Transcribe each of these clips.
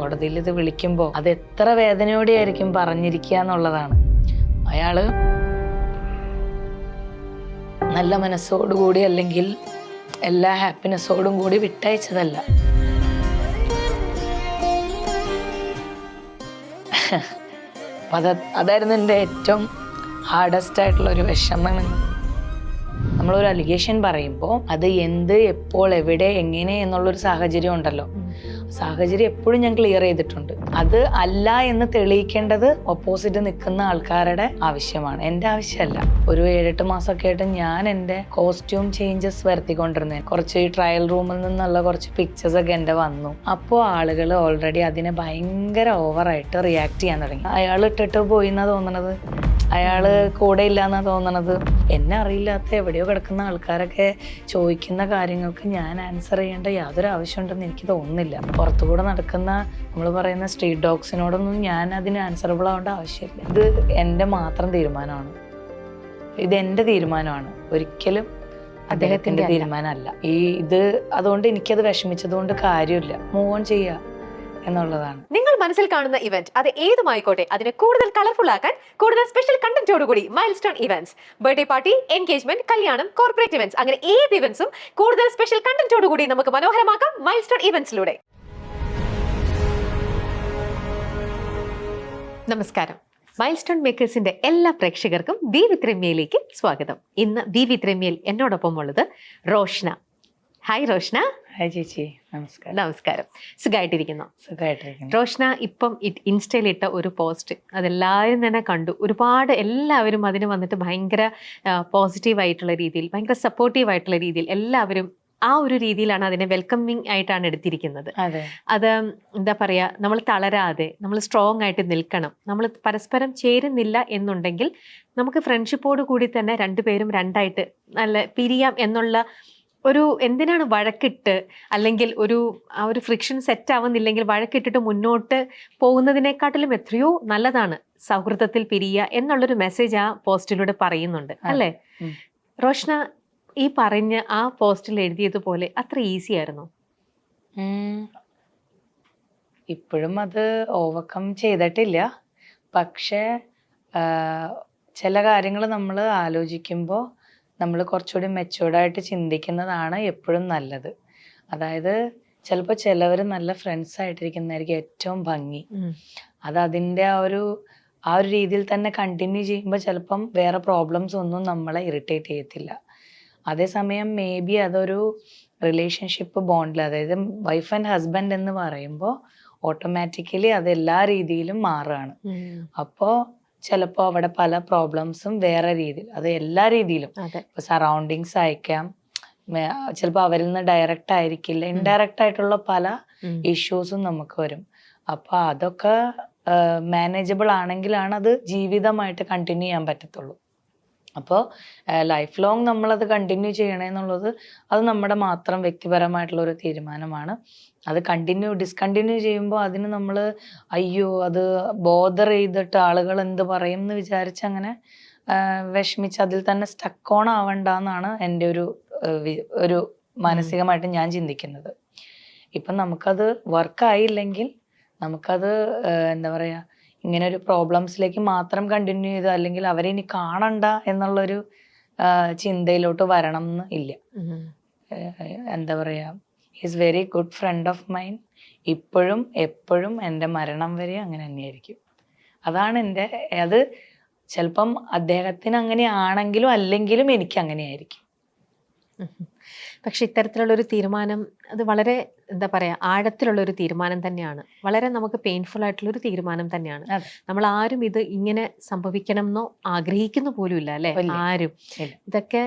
കോടതിയിൽ ഇത് വിളിക്കുമ്പോൾ അത് എത്ര വേദനയോടെ ആയിരിക്കും പറഞ്ഞിരിക്കുക എന്നുള്ളതാണ്. അയാള് നല്ല മനസ്സോടുകൂടി അല്ലെങ്കിൽ എല്ലാ ഹാപ്പിനെസ്സോടും കൂടി വിട്ടയച്ചതല്ല. അതായിരുന്നു എൻ്റെ ഏറ്റവും ഹാർഡസ്റ്റ് ആയിട്ടുള്ള ഒരു വിഷമം. നമ്മളൊരു അലിഗേഷൻ പറയുമ്പോൾ അത് എന്ത്, എപ്പോൾ, എവിടെ, എങ്ങനെ എന്നുള്ളൊരു സാഹചര്യം ഉണ്ടല്ലോ. സാഹചര്യം എപ്പോഴും ഞാൻ ക്ലിയർ ചെയ്തിട്ടുണ്ട്. അത് അല്ല എന്ന് തെളിയിക്കേണ്ടത് ഓപ്പോസിറ്റ് നിൽക്കുന്ന ആൾക്കാരുടെ ആവശ്യമാണ്, എൻ്റെ ആവശ്യമല്ല. ഒരു 7-8 മാസമൊക്കെ ആയിട്ട് ഞാൻ എൻ്റെ കോസ്റ്റ്യൂം ചേഞ്ചസ് വരുത്തിക്കൊണ്ടിരുന്നത്. കുറച്ച് ഈ ട്രയൽ റൂമിൽ നിന്നുള്ള കുറച്ച് പിക്ചേഴ്സ് ഒക്കെ എൻ്റെ വന്നു. അപ്പോൾ ആളുകൾ ഓൾറെഡി അതിനെ ഭയങ്കര ഓവറായിട്ട് റിയാക്ട് ചെയ്യാൻ തുടങ്ങി. അയാൾ ഇട്ടിട്ട് പോയി എന്നാ തോന്നണത്, അയാള് കൂടെ ഇല്ലാന്നാ തോന്നണത്. എന്നെ അറിയില്ലാത്ത എവിടെയോ കിടക്കുന്ന ആൾക്കാരൊക്കെ ചോദിക്കുന്ന കാര്യങ്ങൾക്ക് ഞാൻ ആൻസർ ചെയ്യേണ്ട യാതൊരു ആവശ്യമുണ്ടെന്ന് എനിക്ക് തോന്നുന്നില്ല. പുറത്തുകൂടെ നടക്കുന്ന നമ്മൾ പറയുന്ന സ്ട്രീറ്റ് ഡോഗ്സിനോടൊന്നും ഞാൻ അതിന് ആൻസറബിൾ ആവേണ്ട ആവശ്യമില്ല. ഇത് എൻ്റെ മാത്രം തീരുമാനമാണ്, ഇത് എൻ്റെ തീരുമാനമാണ്, ഒരിക്കലും അദ്ദേഹത്തിൻ്റെ തീരുമാനമല്ല. അതുകൊണ്ട് എനിക്കത് വിഷമിച്ചതുകൊണ്ട് കാര്യമില്ല. മൂവ് ഓൺ ചെയ്യുക എന്നുള്ളതാണ്. നിങ്ങൾ മനസ്സിൽ കാണുന്ന ഇവന്റ് അത് ഏതുമായിക്കോട്ടെ, അതിനെ കൂടുതൽ കളർഫുൾ ആക്കാൻ കൂടുതൽ സ്പെഷ്യൽ കണ്ടന്റോടുകൂടി milestone events, birthday party, engagement, കല്യാണം, കോർപ്പറേറ്റ് ഇവന്റ്സ്, അങ്ങനെ ഏത് ഇവന്റ്സും കൂടുതൽ സ്പെഷ്യൽ കണ്ടന്റോടുകൂടി നമുക്ക് മനോഹരമാക്കാം മൈൽസ്റ്റോൺ ഇവന്റ്സിലൂടെ. നമസ്കാരം. മൈൽസ്റ്റോൺ മേക്കേഴ്സിന്റെ എല്ലാ പ്രേക്ഷകർക്കും ബി വിത്ത് രമ്യയിലേക്ക് സ്വാഗതം. ഇന്ന് ബി വിത്ത് രമ്യയിൽ എന്നോടൊപ്പം ഉള്ളത് റോഷ്ന. ഹായ് റോഷ്ന. ഹായ് ചേച്ചി, നമസ്കാരം. നമസ്കാരം. സുഖമായിട്ടിരിക്കുന്നു? സുഖമായിട്ടിരിക്കുന്നു. റോഷ്ന ഇപ്പം ഇൻസ്റ്റയിലിട്ട ഒരു പോസ്റ്റ് അതെല്ലാവരും തന്നെ കണ്ടു. ഒരുപാട് എല്ലാവരും അതിന് വന്നിട്ട് ഭയങ്കര പോസിറ്റീവായിട്ടുള്ള രീതിയിൽ, ഭയങ്കര സപ്പോർട്ടീവായിട്ടുള്ള രീതിയിൽ എല്ലാവരും ആ ഒരു രീതിയിലാണ് അതിനെ വെൽക്കമിങ് ആയിട്ടാണ് എടുത്തിരിക്കുന്നത്. അത് എന്താ പറയാ, നമ്മൾ തളരാതെ നമ്മൾ സ്ട്രോങ് ആയിട്ട് നിൽക്കണം. നമ്മൾ പരസ്പരം ചേരുന്നില്ല എന്നുണ്ടെങ്കിൽ നമുക്ക് ഫ്രണ്ട്ഷിപ്പോട് കൂടി തന്നെ രണ്ടുപേരും രണ്ടായിട്ട് നല്ല പിരിയാം എന്നുള്ള ഒരു, എന്തിനാണ് വഴക്കിട്ട് അല്ലെങ്കിൽ ആ ഒരു ഫ്രിക്ഷൻ സെറ്റ് ആവുന്നില്ലെങ്കിൽ വഴക്കിട്ടിട്ട് മുന്നോട്ട് പോകുന്നതിനെക്കാട്ടിലും എത്രയോ നല്ലതാണ് സൗഹൃദത്തിൽ പിരിയുക എന്നുള്ളൊരു മെസ്സേജ് ആ പോസ്റ്റിലൂടെ പറയുന്നുണ്ട് അല്ലേ? റോഷ്ന, ഈ പറഞ്ഞ ആ പോസ്റ്റിൽ എഴുതിയതുപോലെ അത്ര ഈസി ആയിരുന്നു? ഇപ്പോഴും അത് ഓവർകം ചെയ്തിട്ടില്ല. പക്ഷേ ചില കാര്യങ്ങൾ നമ്മൾ ആലോചിക്കുമ്പോൾ നമ്മൾ കുറച്ചുകൂടി മെച്ചൂർഡായിട്ട് ചിന്തിക്കുന്നതാണ് എപ്പോഴും നല്ലത്. അതായത് ചിലപ്പോൾ ചിലവർ നല്ല ഫ്രണ്ട്സ് ആയിട്ടിരിക്കുന്നതായിരിക്കും ഏറ്റവും ഭംഗി. അത് അതിൻ്റെ ആ ഒരു രീതിയിൽ തന്നെ കണ്ടിന്യൂ ചെയ്യുമ്പോൾ ചിലപ്പം വേറെ പ്രോബ്ലംസ് ഒന്നും നമ്മളെ ഇറിറ്റേറ്റ് ചെയ്യത്തില്ല. അതേസമയം മേ ബി അതൊരു റിലേഷൻഷിപ്പ് ബോണ്ടിൽ, അതായത് വൈഫ് ആൻഡ് ഹസ്ബൻഡ് എന്ന് പറയുമ്പോൾ ഓട്ടോമാറ്റിക്കലി അത് എല്ലാ രീതിയിലും മാറുകയാണ്. അപ്പോൾ ചിലപ്പോൾ അവിടെ പല പ്രോബ്ലംസും വേറെ രീതിയിൽ, അത് എല്ലാ രീതിയിലും, ഇപ്പൊ സറൗണ്ടിങ്സ് അയക്കാം, ചിലപ്പോൾ അവരിൽ നിന്ന് ഡയറക്റ്റ് ആയിരിക്കില്ല, ഇൻഡയറക്റ്റ് ആയിട്ടുള്ള പല ഇഷ്യൂസും നമുക്ക് വരും. അപ്പൊ അതൊക്കെ മാനേജബിൾ ആണെങ്കിലാണ് അത് ജീവിതമായിട്ട് കണ്ടിന്യൂ ചെയ്യാൻ പറ്റത്തുള്ളൂ. അപ്പോൾ ലൈഫ് ലോങ് നമ്മളത് കണ്ടിന്യൂ ചെയ്യണമെന്നുള്ളത് അത് നമ്മുടെ മാത്രം വ്യക്തിപരമായിട്ടുള്ള ഒരു തീരുമാനമാണ്. അത് ഡിസ്കണ്ടിന്യൂ ചെയ്യുമ്പോൾ അതിന് നമ്മൾ അയ്യോ അത് ബോദർ ചെയ്തിട്ട് ആളുകൾ എന്ത് പറയും എന്ന് വിചാരിച്ച് അങ്ങനെ വിഷമിച്ച് അതിൽ തന്നെ സ്റ്റക്ക് ഓൺ ആവണ്ടെന്നാണ് എൻ്റെ ഒരു മാനസികമായിട്ട് ഞാൻ ചിന്തിക്കുന്നത്. ഇപ്പം നമുക്കത് വർക്കായില്ലെങ്കിൽ നമുക്കത് എന്താ പറയുക, ഇങ്ങനെ ഒരു പ്രോബ്ലംസിലേക്ക് മാത്രം കണ്ടിന്യൂ ചെയ്ത് അല്ലെങ്കിൽ അവരെ ഇനി കാണണ്ട എന്നുള്ളൊരു ചിന്തയിലോട്ട് വരണം എന്ന് ഇല്ല. എന്താ പറയുക, is very good friend of mine. ഇപ്പോഴും എപ്പോഴും എൻ്റെ മരണം വരെ അങ്ങനെ തന്നെയായിരിക്കും. അതാണ് അത് ചിലപ്പം അദ്ദേഹത്തിന് അങ്ങനെ ആണെങ്കിലും അല്ലെങ്കിലും എനിക്ക് അങ്ങനെയായിരിക്കും. പക്ഷെ ഇത്തരത്തിലുള്ളൊരു തീരുമാനം അത് വളരെ എന്താ പറയാ ആഴത്തിലുള്ളൊരു തീരുമാനം തന്നെയാണ്. വളരെ നമുക്ക് പെയിൻഫുൾ ആയിട്ടുള്ളൊരു തീരുമാനം തന്നെയാണ്. നമ്മൾ ആരും ഇത് ഇങ്ങനെ സംഭവിക്കണം എന്നോ ആഗ്രഹിക്കുന്നു പോലും ഇല്ല അല്ലെ, ആരും. ഇതൊക്കെ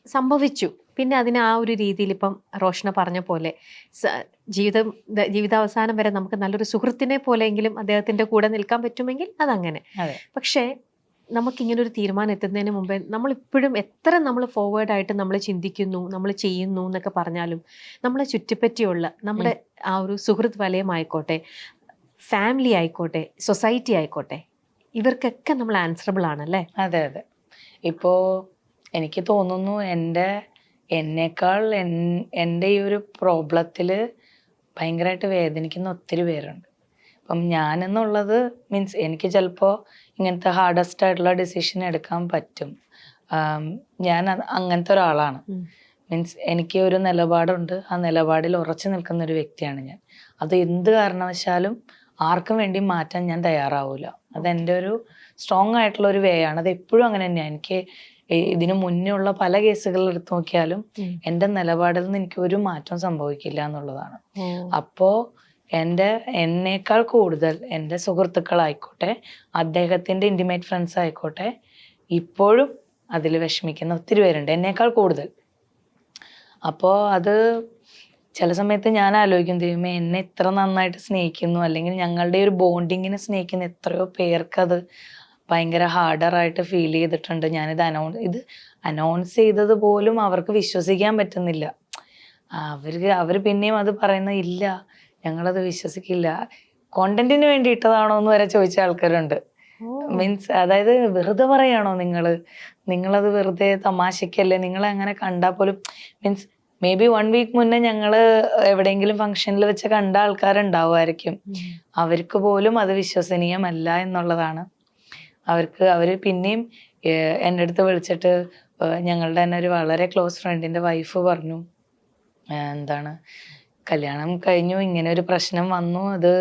സംഭവിച്ചു. പിന്നെ അതിന് ആ ഒരു രീതിയിൽ ഇപ്പം റോഷ്ന പറഞ്ഞ പോലെ ജീവിതാവസാനം വരെ നമുക്ക് നല്ലൊരു സുഹൃത്തിനെ പോലെയെങ്കിലും അദ്ദേഹത്തിന്റെ കൂടെ നിൽക്കാൻ പറ്റുമെങ്കിൽ അതങ്ങനെ. പക്ഷേ നമുക്കിങ്ങനെ ഒരു തീരുമാനം എത്തുന്നതിന് മുമ്പേ നമ്മളിപ്പോഴും എത്ര നമ്മൾ ഫോർവേഡായിട്ട് നമ്മൾ ചിന്തിക്കുന്നു, നമ്മൾ ചെയ്യുന്നു എന്നൊക്കെ പറഞ്ഞാലും നമ്മളെ ചുറ്റിപ്പറ്റിയുള്ള നമ്മുടെ ആ ഒരു സുഹൃത്ത് വലയമായിക്കോട്ടെ, ഫാമിലി ആയിക്കോട്ടെ, സൊസൈറ്റി ആയിക്കോട്ടെ, ഇവർക്കൊക്കെ നമ്മൾ ആൻസറബിൾ ആണല്ലേ? അതെ. ഇപ്പോൾ എനിക്ക് തോന്നുന്നു എന്നേക്കാൾ എൻ്റെ ഈ ഒരു പ്രോബ്ലത്തിൽ ഭയങ്കരമായിട്ട് വേദനിക്കുന്ന ഒത്തിരി പേരുണ്ട്. അപ്പം ഞാനെന്നുള്ളത് മീൻസ് എനിക്ക് ചിലപ്പോൾ ഇങ്ങനത്തെ ഹാർഡസ്റ്റ് ആയിട്ടുള്ള ഡിസിഷൻ എടുക്കാൻ പറ്റും. ഞാൻ അങ്ങനത്തെ ഒരാളാണ്. മീൻസ് എനിക്ക് ഒരു നിലപാടുണ്ട്, ആ നിലപാടിൽ ഉറച്ചു നിൽക്കുന്ന ഒരു വ്യക്തിയാണ് ഞാൻ. അത് എന്ത് കാരണവശാലും ആർക്കും വേണ്ടി മാറ്റാൻ ഞാൻ തയ്യാറാവില്ല. അതെൻ്റെ ഒരു സ്ട്രോങ് ആയിട്ടുള്ള ഒരു വേ ആണ്. അത് എപ്പോഴും അങ്ങനെ തന്നെയാണ്. എനിക്ക് ഇതിനു മുന്നേ ഉള്ള പല കേസുകൾ എടുത്തു നോക്കിയാലും എൻ്റെ നിലപാടിൽ നിന്ന് എനിക്ക് ഒരു മാറ്റം സംഭവിക്കില്ല എന്നുള്ളതാണ്. അപ്പോൾ എന്നേക്കാൾ കൂടുതൽ എൻ്റെ സുഹൃത്തുക്കളായിക്കോട്ടെ, അദ്ദേഹത്തിൻ്റെ ഇൻറ്റിമേറ്റ് ഫ്രണ്ട്സ് ആയിക്കോട്ടെ, ഇപ്പോഴും അതിൽ വിഷമിക്കുന്ന ഒത്തിരി പേരുണ്ട് എന്നേക്കാൾ കൂടുതൽ. അപ്പോൾ അത് ചില സമയത്ത് ഞാൻ ആലോചിക്കും, ദൈവമേ എന്നെ ഇത്ര നന്നായിട്ട് സ്നേഹിക്കുന്നു, അല്ലെങ്കിൽ ഞങ്ങളുടെ ഒരു ബോണ്ടിങ്ങിനെ സ്നേഹിക്കുന്ന എത്രയോ പേർക്കത് ഭയങ്കര ഹാർഡറായിട്ട് ഫീൽ ചെയ്തിട്ടുണ്ട്. ഞാനിത് അനൗൺസ് ചെയ്തത് പോലും അവർക്ക് വിശ്വസിക്കാൻ പറ്റുന്നില്ല. അവർ പിന്നെയും അത് പറയുന്നത് ഇല്ല, ഞങ്ങളത് വിശ്വസിക്കില്ല, കോണ്ടന്റിന് വേണ്ടി ഇട്ടതാണോ എന്ന് വരെ ചോദിച്ച ആൾക്കാരുണ്ട്. മീൻസ് അതായത് വെറുതെ പറയാണോ നിങ്ങളത് വെറുതെ തമാശക്കല്ലേ, നിങ്ങളെ അങ്ങനെ കണ്ടാൽ പോലും മീൻസ് മേ ബി 1 വീക്ക് മുന്നേ ഞങ്ങള് എവിടെയെങ്കിലും ഫംഗ്ഷനിൽ വെച്ച് കണ്ട ആൾക്കാരുണ്ടാവുമായിരിക്കും. അവർക്ക് പോലും അത് വിശ്വസനീയമല്ല എന്നുള്ളതാണ്. അവര് പിന്നെയും എൻ്റെ അടുത്ത് വിളിച്ചിട്ട് ഞങ്ങളുടെ തന്നെ ഒരു വളരെ ക്ലോസ് ഫ്രണ്ടിന്റെ വൈഫ് പറഞ്ഞു, എന്താണ് കല്യാണം കഴിഞ്ഞു, ഇങ്ങനെ ഒരു പ്രശ്നം വന്നു, അത്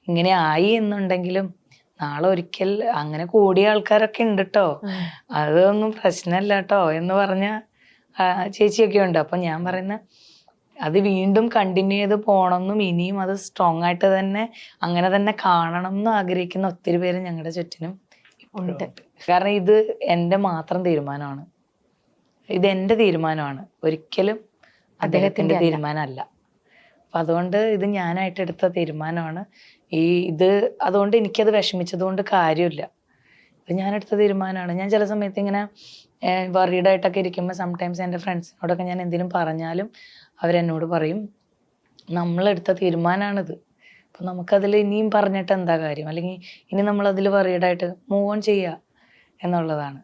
ഇങ്ങനെ ആയി എന്നുണ്ടെങ്കിലും നാളെ ഒരിക്കൽ അങ്ങനെ കൂടിയ ആൾക്കാരൊക്കെ ഉണ്ട് കേട്ടോ, അതൊന്നും പ്രശ്നമല്ല കേട്ടോ എന്ന് പറഞ്ഞ ചേച്ചിയൊക്കെ ഉണ്ട്. അപ്പം ഞാൻ പറയുന്ന അത് വീണ്ടും കണ്ടിന്യൂ ചെയ്ത് പോകണമെന്നും ഇനിയും അത് സ്ട്രോങ് ആയിട്ട് തന്നെ അങ്ങനെ തന്നെ കാണണം എന്ന് ആഗ്രഹിക്കുന്ന ഒത്തിരി പേര് ഞങ്ങളുടെ ചുറ്റിനും ഉണ്ട്. കാരണം ഇത് എൻ്റെ മാത്രം തീരുമാനമാണ്, ഇത് എൻ്റെ തീരുമാനമാണ്, ഒരിക്കലും അദ്ദേഹത്തിൻ്റെ തീരുമാനമല്ല. അപ്പം അതുകൊണ്ട് ഇത് ഞാനായിട്ട് എടുത്ത തീരുമാനമാണ്. അതുകൊണ്ട് എനിക്കത് വിഷമിച്ചത് കൊണ്ട് കാര്യമില്ല, ഇത് ഞാനെടുത്ത തീരുമാനമാണ്. ഞാൻ ചില സമയത്ത് ഇങ്ങനെ വറീഡായിട്ടൊക്കെ ഇരിക്കുമ്പോൾ സംടൈംസ് എൻ്റെ ഫ്രണ്ട്സിനോടൊക്കെ ഞാൻ എന്തെങ്കിലും പറഞ്ഞാലും അവരെന്നോട് പറയും, നമ്മളെടുത്ത തീരുമാനമാണിത്, അപ്പം നമുക്കതിൽ ഇനിയും പറഞ്ഞിട്ട് എന്താ കാര്യം, അല്ലെങ്കിൽ ഇനി നമ്മളതിൽ വറീഡായിട്ട് മൂവ് ഓൺ ചെയ്യുക എന്നുള്ളതാണ്.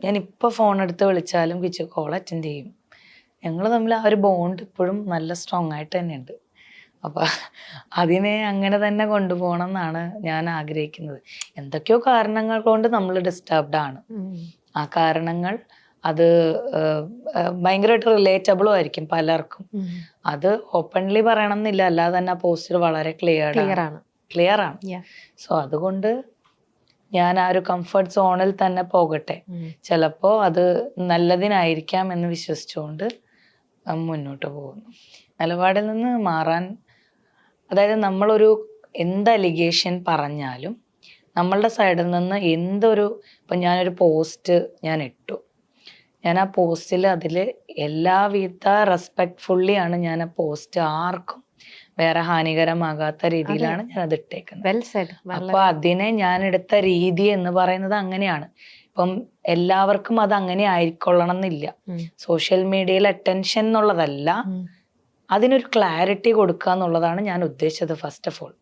ഞാനിപ്പോൾ ഫോൺ എടുത്ത് വിളിച്ചാലും കിച്ചു കോൾ അറ്റൻഡ് ചെയ്യും. ഞങ്ങൾ തമ്മിൽ ആ ഒരു ബോണ്ട് ഇപ്പോഴും നല്ല സ്ട്രോങ് ആയിട്ട് തന്നെ ഉണ്ട്. അപ്പം അതിനെ അങ്ങനെ തന്നെ കൊണ്ടുപോകണം എന്നാണ് ഞാൻ ആഗ്രഹിക്കുന്നത്. എന്തൊക്കെയോ കാരണങ്ങൾ കൊണ്ട് നമ്മൾ ഡിസ്റ്റർബ്ഡ് ആണ്. ആ കാരണങ്ങൾ അത് ഭയങ്കരമായിട്ട് റിലേറ്റബിളും ആയിരിക്കും പലർക്കും. അത് ഓപ്പൺലി പറയണം എന്നില്ല, അല്ലാതെ തന്നെ ആ പോസ്റ്റർ വളരെ ക്ലിയർ ആണ്. സോ അതുകൊണ്ട് ഞാൻ ആ ഒരു കംഫർട്ട് സോണിൽ തന്നെ പോകട്ടെ, ചിലപ്പോൾ അത് നല്ലതിനായിരിക്കാം എന്ന് വിശ്വസിച്ചുകൊണ്ട് മുന്നോട്ട് പോകുന്നു. നിലപാടിൽ നിന്ന് മാറാൻ, അതായത് നമ്മളൊരു എന്ത് അലിഗേഷൻ പറഞ്ഞാലും നമ്മളുടെ സൈഡിൽ നിന്ന് ഇപ്പം ഞാനൊരു പോസ്റ്റ് ഞാൻ ഇട്ടു, ഞാൻ ആ പോസ്റ്റിൽ അതിൽ എല്ലാവിധ റെസ്പെക്ട്ഫുള്ളിയാണ് ഞാൻ ആ പോസ്റ്റ് ആർക്കും വേറെ ഹാനികരമാകാത്ത രീതിയിലാണ് ഞാൻ അത് ഇട്ടേക്കുന്നത്. അപ്പൊ അതിനെ ഞാൻ എടുത്ത രീതി എന്ന് പറയുന്നത് അങ്ങനെയാണ്. ഇപ്പം എല്ലാവർക്കും അത് അങ്ങനെ ആയിക്കൊള്ളണം എന്നില്ല. സോഷ്യൽ മീഡിയയിൽ അറ്റൻഷൻ എന്നുള്ളതല്ല, അതിനൊരു ക്ലാരിറ്റി കൊടുക്കുക എന്നുള്ളതാണ് ഞാൻ ഉദ്ദേശിച്ചത് ഫസ്റ്റ് ഓഫ് ഓൾ.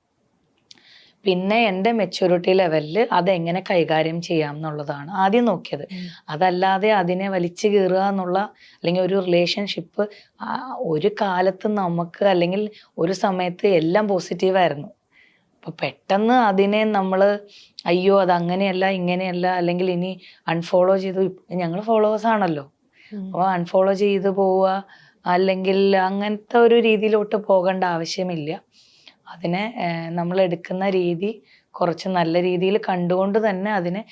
പിന്നെ എൻ്റെ മെച്യൂരിറ്റി ലെവലിൽ അതെങ്ങനെ കൈകാര്യം ചെയ്യാം എന്നുള്ളതാണ് ആദ്യം നോക്കിയത്. അതല്ലാതെ അതിനെ വലിച്ചു കീറുക എന്നുള്ള, അല്ലെങ്കിൽ ഒരു റിലേഷൻഷിപ്പ് ഒരു കാലത്ത് നമുക്ക് അല്ലെങ്കിൽ ഒരു സമയത്ത് എല്ലാം പോസിറ്റീവായിരുന്നു. അപ്പോൾ പെട്ടെന്ന് അതിനെ നമ്മൾ അയ്യോ അതങ്ങനെയല്ല ഇങ്ങനെയല്ല, അല്ലെങ്കിൽ ഇനി അൺഫോളോ ചെയ്തു, ഞങ്ങൾ ഫോളോവേഴ്സ് ആണല്ലോ, അപ്പോൾ അൺഫോളോ ചെയ്ത് പോവുക, അല്ലെങ്കിൽ അങ്ങനത്തെ ഒരു രീതിയിലോട്ട് പോകേണ്ട ആവശ്യമില്ല. അതിനെ നമ്മൾ എടുക്കുന്ന രീതി കുറച്ച് നല്ല രീതിയിൽ കണ്ടുകൊണ്ട് തന്നെ അതിനെ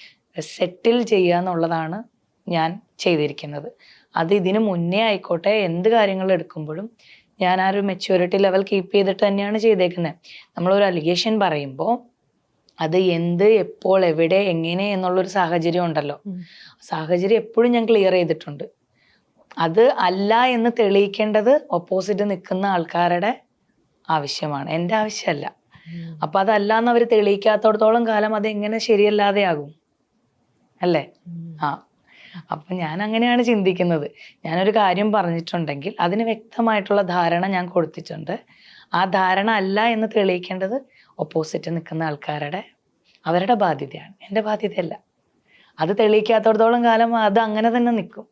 സെറ്റിൽ ചെയ്യുക എന്നുള്ളതാണ് ഞാൻ ചെയ്തിരിക്കുന്നത്. അത് ഇതിന് മുന്നേ ആയിക്കോട്ടെ, എന്ത് കാര്യങ്ങൾ എടുക്കുമ്പോഴും ഞാൻ ആ ഒരു മെച്യൂരിറ്റി ലെവൽ കീപ്പ് ചെയ്തിട്ട് തന്നെയാണ് ചെയ്തേക്കുന്നത്. നമ്മളൊരു അലിഗേഷൻ പറയുമ്പോൾ അത് എന്ത്, എപ്പോൾ, എവിടെ, എങ്ങനെ എന്നുള്ളൊരു സാഹചര്യം ഉണ്ടല്ലോ, സാഹചര്യം എപ്പോഴും ഞാൻ ക്ലിയർ ചെയ്തിട്ടുണ്ട്. അത് അല്ല എന്ന് തെളിയിക്കേണ്ടത് ഓപ്പോസിറ്റ് നിൽക്കുന്ന ആൾക്കാരുടെ ആവശ്യമാണ്, എൻ്റെ ആവശ്യമല്ല. അപ്പൊ അതല്ല എന്ന് അവർ തെളിയിക്കാത്തോടത്തോളം കാലം അത് എങ്ങനെ ശരിയല്ലാതെ ആകും അല്ലേ? അപ്പൊ ഞാൻ അങ്ങനെയാണ് ചിന്തിക്കുന്നത്. ഞാനൊരു കാര്യം പറഞ്ഞിട്ടുണ്ടെങ്കിൽ അതിന് വ്യക്തമായിട്ടുള്ള ധാരണ ഞാൻ കൊടുത്തിട്ടുണ്ട്. ആ ധാരണ അല്ല എന്ന് തെളിയിക്കേണ്ടത് ഓപ്പോസിറ്റ് നിൽക്കുന്ന അവരുടെ ബാധ്യതയാണ്, എൻ്റെ ബാധ്യതയല്ല. അത് തെളിയിക്കാത്തോടത്തോളം കാലം അത് അങ്ങനെ തന്നെ നിൽക്കും.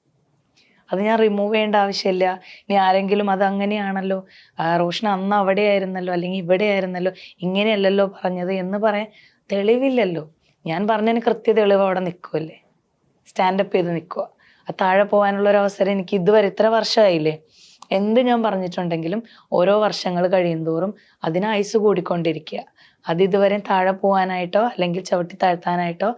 അത് ഞാൻ റിമൂവ് ചെയ്യേണ്ട ആവശ്യമില്ല. ഇനി ആരെങ്കിലും അത് അങ്ങനെയാണല്ലോ, റോഷൻ അന്ന് അവിടെ ആയിരുന്നല്ലോ അല്ലെങ്കിൽ ഇവിടെ ആയിരുന്നല്ലോ, ഇങ്ങനെയല്ലല്ലോ പറഞ്ഞത് എന്ന് പറയാൻ തെളിവില്ലല്ലോ. ഞാൻ പറഞ്ഞതിന് കൃത്യ തെളിവ് അവിടെ നിൽക്കുമല്ലേ, സ്റ്റാൻഡപ്പ് ചെയ്ത് നിൽക്കുക. ആ താഴെ പോകാനുള്ള ഒരു അവസരം എനിക്ക് ഇതുവരെ ഇത്ര വർഷമായില്ലേ. എന്ത് ഞാൻ പറഞ്ഞിട്ടുണ്ടെങ്കിലും ഓരോ വർഷങ്ങൾ കഴിയുന്തോറും അതിന് ആയുസ് കൂടിക്കൊണ്ടിരിക്കുക. അത് ഇതുവരെ താഴെ പോകാനായിട്ടോ അല്ലെങ്കിൽ ചവിട്ടി താഴ്ത്താനായിട്ടോ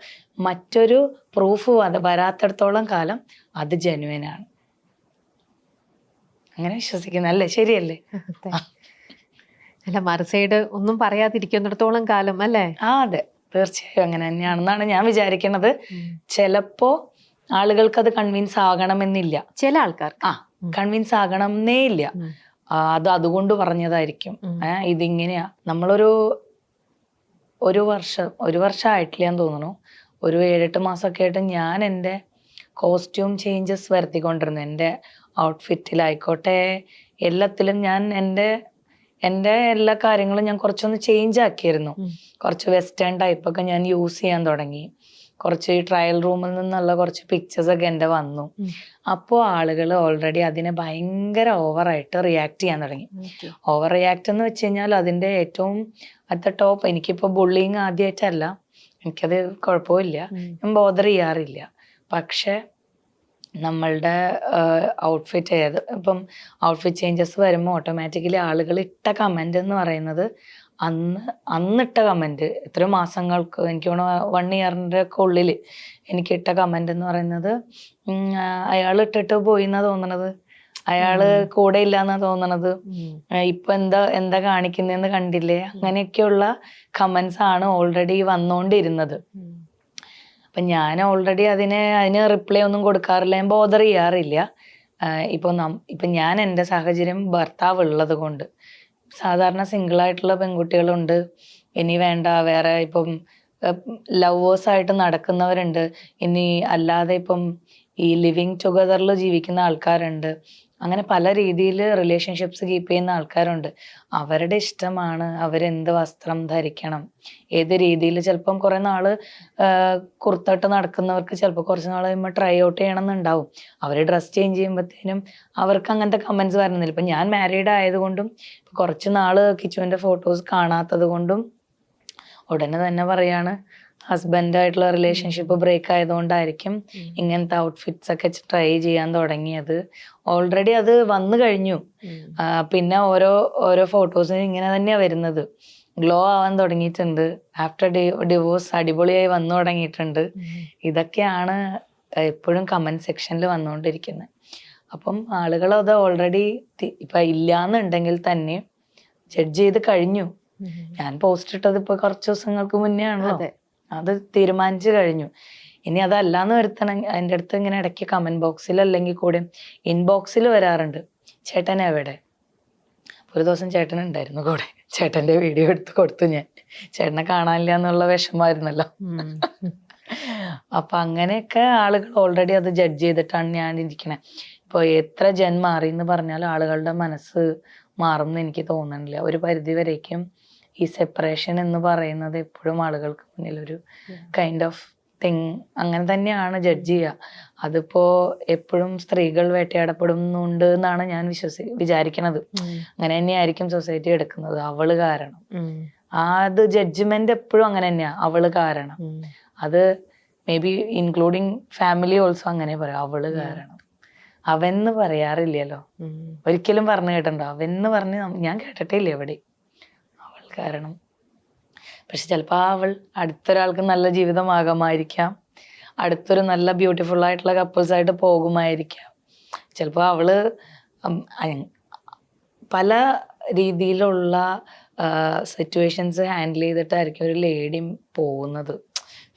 മറ്റൊരു പ്രൂഫ് വരാത്തിടത്തോളം കാലം അത് ജെന്യുവനാണ്. അങ്ങനെ വിശ്വസിക്കുന്നല്ലേ, ശരിയല്ലേ? അല്ല, മറുസൈഡ് ഒന്നും പറയാതിരിക്കുന്നിടത്തോളം കാലം അല്ലേ? അതെ, തീർച്ചയായും അങ്ങനെ തന്നെയാണെന്നാണ് ഞാൻ വിചാരിക്കുന്നത്. ചിലപ്പോ ആളുകൾക്ക് അത് കൺവിൻസ് ആകണമെന്നില്ല. ചില ആൾക്കാർ കൺവിൻസ് ആകണമെന്നേ ഇല്ല. അത് അതുകൊണ്ട് പറഞ്ഞതായിരിക്കും. ഇതിങ്ങനെയാ. നമ്മളൊരു ഒരു വർഷം ആയിട്ടില്ല എന്ന് തോന്നുന്നു, ഒരു 7-8 മാസമൊക്കെ ആയിട്ട് ഞാൻ എൻ്റെ കോസ്റ്റ്യൂം ചേഞ്ചസ് വരുത്തിക്കൊണ്ടിരുന്നു. എൻ്റെ ഔട്ട്ഫിറ്റിലായിക്കോട്ടെ എല്ലാത്തിലും ഞാൻ എൻ്റെ എല്ലാ കാര്യങ്ങളും ഞാൻ കുറച്ചൊന്ന് ചേഞ്ച് ആക്കിയിരുന്നു. കുറച്ച് വെസ്റ്റേൺ ടൈപ്പൊക്കെ ഞാൻ യൂസ് ചെയ്യാൻ തുടങ്ങി. കുറച്ച് ട്രയൽ റൂമിൽ നിന്നുള്ള കുറച്ച് പിക്ചേഴ്സ് ഒക്കെ എൻ്റെ വന്നു. അപ്പോൾ ആളുകൾ ഓൾറെഡി അതിനെ ഭയങ്കര ഓവറായിട്ട് റിയാക്ട് ചെയ്യാൻ തുടങ്ങി. ഓവർ റിയാക്ട് എന്ന് വെച്ച് കഴിഞ്ഞാൽ അതിൻ്റെ ഏറ്റവും അറ്റ് ദ ടോപ്പ്, എനിക്കിപ്പോൾ ബുള്ളിങ് ആദ്യമായിട്ടല്ല, എനിക്കത് കുഴപ്പമില്ല, ഞാൻ ബോദർ ചെയ്യാറില്ല. പക്ഷെ നമ്മളുടെ ഔട്ട്ഫിറ്റ് ഇപ്പം ഔട്ട്ഫിറ്റ് ചേഞ്ചസ് വരുമ്പോൾ ഓട്ടോമാറ്റിക്കലി ആളുകൾ ഇട്ട കമൻ്റ് എന്ന് പറയുന്നത് അന്നിട്ട കമൻറ്റ് എത്രയോ മാസങ്ങൾക്ക്, എനിക്ക് തോന്നുന്നു 1 ഇയറിൻ്റെ ഒക്കെ ഉള്ളിൽ എനിക്കിട്ട കമൻ്റ് എന്ന് പറയുന്നത്, അയാൾ ഇട്ടിട്ട് പോയി എന്നാ തോന്നണത്, അയാള് കൂടെ ഇല്ലാന്നാ തോന്നണത്, ഇപ്പൊ എന്താ കാണിക്കുന്നതെന്ന് കണ്ടില്ലേ, അങ്ങനെയൊക്കെയുള്ള കമന്റ്സ് ആണ് ഓൾറെഡി വന്നോണ്ടിരുന്നത്. അപ്പൊ ഞാൻ ഓൾറെഡി അതിന് റിപ്ലൈ ഒന്നും കൊടുക്കാറില്ല, ഞാൻ ബോദർ ചെയ്യാറില്ല. ഇപ്പൊ ഞാൻ എൻ്റെ സാഹചര്യം ഭർത്താവ് ഉള്ളത് കൊണ്ട്, സാധാരണ സിംഗിളായിട്ടുള്ള പെൺകുട്ടികളുണ്ട്, ഇനി വേണ്ട വേറെ ഇപ്പം ലവേഴ്സായിട്ട് നടക്കുന്നവരുണ്ട്, ഇനി അല്ലാതെ ഇപ്പം ഈ ലിവിങ് ടുഗദറിൽ ജീവിക്കുന്ന ആൾക്കാരുണ്ട്, അങ്ങനെ പല രീതിയിൽ റിലേഷൻഷിപ്സ് കീപ്പ് ചെയ്യുന്ന ആൾക്കാരുണ്ട്. അവരുടെ ഇഷ്ടമാണ് അവരെന്ത് വസ്ത്രം ധരിക്കണം, ഏത് രീതിയിൽ. ചിലപ്പം കുറെ നാള് കുർത്തട്ട് നടക്കുന്നവർക്ക് ചിലപ്പോൾ കുറച്ച് നാൾ കഴിയുമ്പോൾ ട്രൈ ഔട്ട് ചെയ്യണം എന്നുണ്ടാവും. അവർ ഡ്രസ് ചേഞ്ച് ചെയ്യുമ്പോഴത്തേനും അവർക്ക് അങ്ങനത്തെ കമന്റ്സ് വരുന്നില്ല. ഇപ്പം ഞാൻ മാരീഡ് ആയതുകൊണ്ടും കുറച്ച് നാള് കിച്ചുവിൻ്റെ ഫോട്ടോസ് കാണാത്തത് കൊണ്ടും ഉടനെ തന്നെ പറയാണ് ഹസ്ബൻഡായിട്ടുള്ള റിലേഷൻഷിപ്പ് ബ്രേക്ക് ആയതുകൊണ്ടായിരിക്കും ഇങ്ങനത്തെ ഔട്ട്ഫിറ്റ്സ് ഒക്കെ ട്രൈ ചെയ്യാൻ തുടങ്ങിയത്. ഓൾറെഡി അത് വന്നു കഴിഞ്ഞു. പിന്നെ ഓരോ ഫോട്ടോസിനും ഇങ്ങനെ തന്നെയാണ് വരുന്നത്. ഗ്ലോ ആവാൻ തുടങ്ങിയിട്ടുണ്ട്, ആഫ്റ്റർ ഡിവോഴ്സ് അടിപൊളിയായി വന്നു തുടങ്ങിയിട്ടുണ്ട്. ഇതൊക്കെയാണ് എപ്പോഴും കമന്റ് സെക്ഷനിൽ വന്നുകൊണ്ടിരിക്കുന്നത്. അപ്പം ആളുകൾ അത് ഓൾറെഡി ഇപ്പൊ ഇല്ലാന്നുണ്ടെങ്കിൽ തന്നെ ജഡ്ജ് ചെയ്ത് കഴിഞ്ഞു. ഞാൻ പോസ്റ്റ് ഇട്ടത് ഇപ്പൊ കുറച്ച് ദിവസങ്ങൾക്ക് മുന്നേ ആണല്ലോ, അത് തീരുമാനിച്ചു കഴിഞ്ഞു. ഇനി അതല്ലാന്ന് വരുത്തണം. എൻ്റെ അടുത്ത് ഇങ്ങനെ ഇടയ്ക്ക് കമന്റ് ബോക്സിൽ അല്ലെങ്കിൽ കൂടെ ഇൻബോക്സിൽ വരാറുണ്ട്, ചേട്ടൻ എവിടെ. ഒരു ദിവസം ചേട്ടൻ ഉണ്ടായിരുന്നു കൂടെ, ചേട്ടന്റെ വീഡിയോ എടുത്ത് കൊടുത്തു ഞാൻ. ചേട്ടനെ കാണാനില്ല എന്നുള്ള വിഷമായിരുന്നല്ലോ. അപ്പൊ അങ്ങനെയൊക്കെ ആളുകൾ ഓൾറെഡി അത് ജഡ്ജ് ചെയ്തിട്ടാണ് ഞാൻ ഇരിക്കണേ. ഇപ്പൊ എത്ര മാറി എന്ന് പറഞ്ഞാൽ ആളുകളുടെ മനസ്സ് മാറും എന്ന് എനിക്ക് തോന്നുന്നില്ല. ഒരു പരിധി വരേക്കും ഈ സെപ്പറേഷൻ എന്ന് പറയുന്നത് എപ്പോഴും ആളുകൾക്ക് മുന്നിൽ ഒരു കൈൻഡ് ഓഫ് തിങ് അങ്ങനെ തന്നെയാണ് ജഡ്ജ് ചെയ്യുക. അതിപ്പോ എപ്പോഴും സ്ത്രീകൾ വേട്ടയാടപ്പെടുന്നുണ്ട് എന്നാണ് ഞാൻ വിചാരിക്കണത്. അങ്ങനെ തന്നെയായിരിക്കും സൊസൈറ്റി എടുക്കുന്നത്. അവള് കാരണം, അത് ജഡ്ജ്മെന്റ് എപ്പോഴും അങ്ങനെ തന്നെയാ, അവള് കാരണം. അത് may be including family also അങ്ങനെ പറയാം, അവള് കാരണം. അവന്ന് പറയാറില്ലല്ലോ, ഒരിക്കലും പറഞ്ഞു കേട്ടിട്ടുണ്ടോ? അവന്ന് പറഞ്ഞ് ഞാൻ കേട്ടിട്ടില്ല എവിടെ, അവൾ കാരണം. പക്ഷെ ചിലപ്പോൾ അവൾ അടുത്തൊരാൾക്ക് നല്ല ജീവിതമാകുമായിരിക്കാം, അടുത്തൊരു നല്ല ബ്യൂട്ടിഫുൾ ആയിട്ടുള്ള കപ്പിൾസ് ആയിട്ട് പോകുമായിരിക്കാം. ചിലപ്പോൾ അവള് പല രീതിയിലുള്ള സിറ്റുവേഷൻസ് ഹാൻഡിൽ ചെയ്തിട്ടായിരിക്കും ഒരു ലേഡി പോകുന്നത്.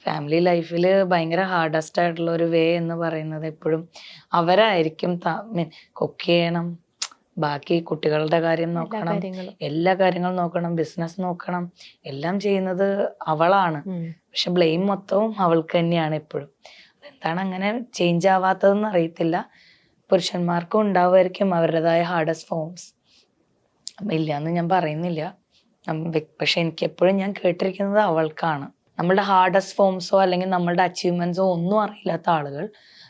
ഫാമിലി ലൈഫിൽ ഭയങ്കര ഹാർഡസ്റ്റ് ആയിട്ടുള്ള ഒരു വേ എന്ന് പറയുന്നത് എപ്പോഴും അവരായിരിക്കും. കുക്ക് ചെയ്യണം, ബാക്കി കുട്ടികളുടെ കാര്യം നോക്കണം, എല്ലാ കാര്യങ്ങളും നോക്കണം, ബിസിനസ് നോക്കണം, എല്ലാം ചെയ്യുന്നത് അവളാണ്. പക്ഷെ ബ്ലെയിം മൊത്തവും അവൾക്ക് തന്നെയാണ് എപ്പോഴും. അതെന്താണ് അങ്ങനെ ചേഞ്ച് ആവാത്തതെന്ന് അറിയത്തില്ല. പുരുഷന്മാർക്കും ഉണ്ടാവുമായിരിക്കും അവരുടേതായ ഹാർഡസ്റ്റ് ഫോംസ്, ഇല്ലാന്ന് ഞാൻ പറയുന്നില്ല. പക്ഷെ എനിക്ക് എപ്പോഴും ഞാൻ കേട്ടിരിക്കുന്നത് അവൾക്കാണ്. നമ്മളുടെ ഹാർഡസ്റ്റ് ഫോംസോ അല്ലെങ്കിൽ നമ്മളുടെ അച്ചീവ്മെന്റ്സോ ഒന്നും അറിയില്ലാത്ത ആളുകൾ,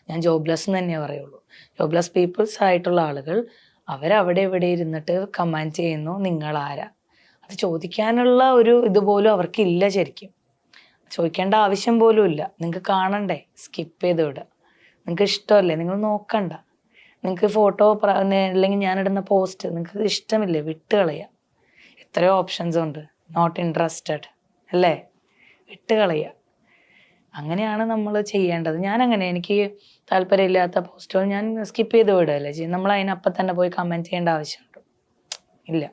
ഞാൻ ജോബ്ലെസ് എന്ന് തന്നെ പറയുള്ളൂ. ജോബ്ലെസ് പീപ്പിൾസ് ആയിട്ടുള്ള ആളുകൾ അവരവിടെ ഇവിടെ ഇരുന്നിട്ട് കമാൻഡ് ചെയ്യുന്നു നിങ്ങൾ ആരാ. അത് ചോദിക്കാനുള്ള ഒരു ഇതുപോലും അവർക്കില്ല. ശരിക്കും ചോദിക്കേണ്ട ആവശ്യം പോലും ഇല്ല. നിങ്ങൾക്ക് കാണണ്ടേ, സ്കിപ്പ് ചെയ്ത് വിടുക. നിങ്ങൾക്ക് ഇഷ്ടമല്ലേ, നിങ്ങൾ നോക്കണ്ട. നിങ്ങൾക്ക് ഫോട്ടോ അല്ലെങ്കിൽ ഞാനിടുന്ന പോസ്റ്റ് നിങ്ങൾക്ക് ഇഷ്ടമില്ലേ, വിട്ട് കളയുക. എത്രയോ ഓപ്ഷൻസ് ഉണ്ട്, നോട്ട് ഇൻട്രസ്റ്റഡ് അല്ലേ, വിട്ട് കളയുക. അങ്ങനെയാണ് നമ്മൾ ചെയ്യേണ്ടത്. ഞാനങ്ങനെ എനിക്ക് താല്പര്യമില്ലാത്ത പോസ്റ്റുകൾ ഞാൻ സ്കിപ്പ് ചെയ്ത് വിടുകയല്ലേ ചെയ്യും. നമ്മൾ അതിനപ്പം തന്നെ പോയി കമൻറ്റ് ചെയ്യേണ്ട ആവശ്യമുണ്ട് ഇല്ല.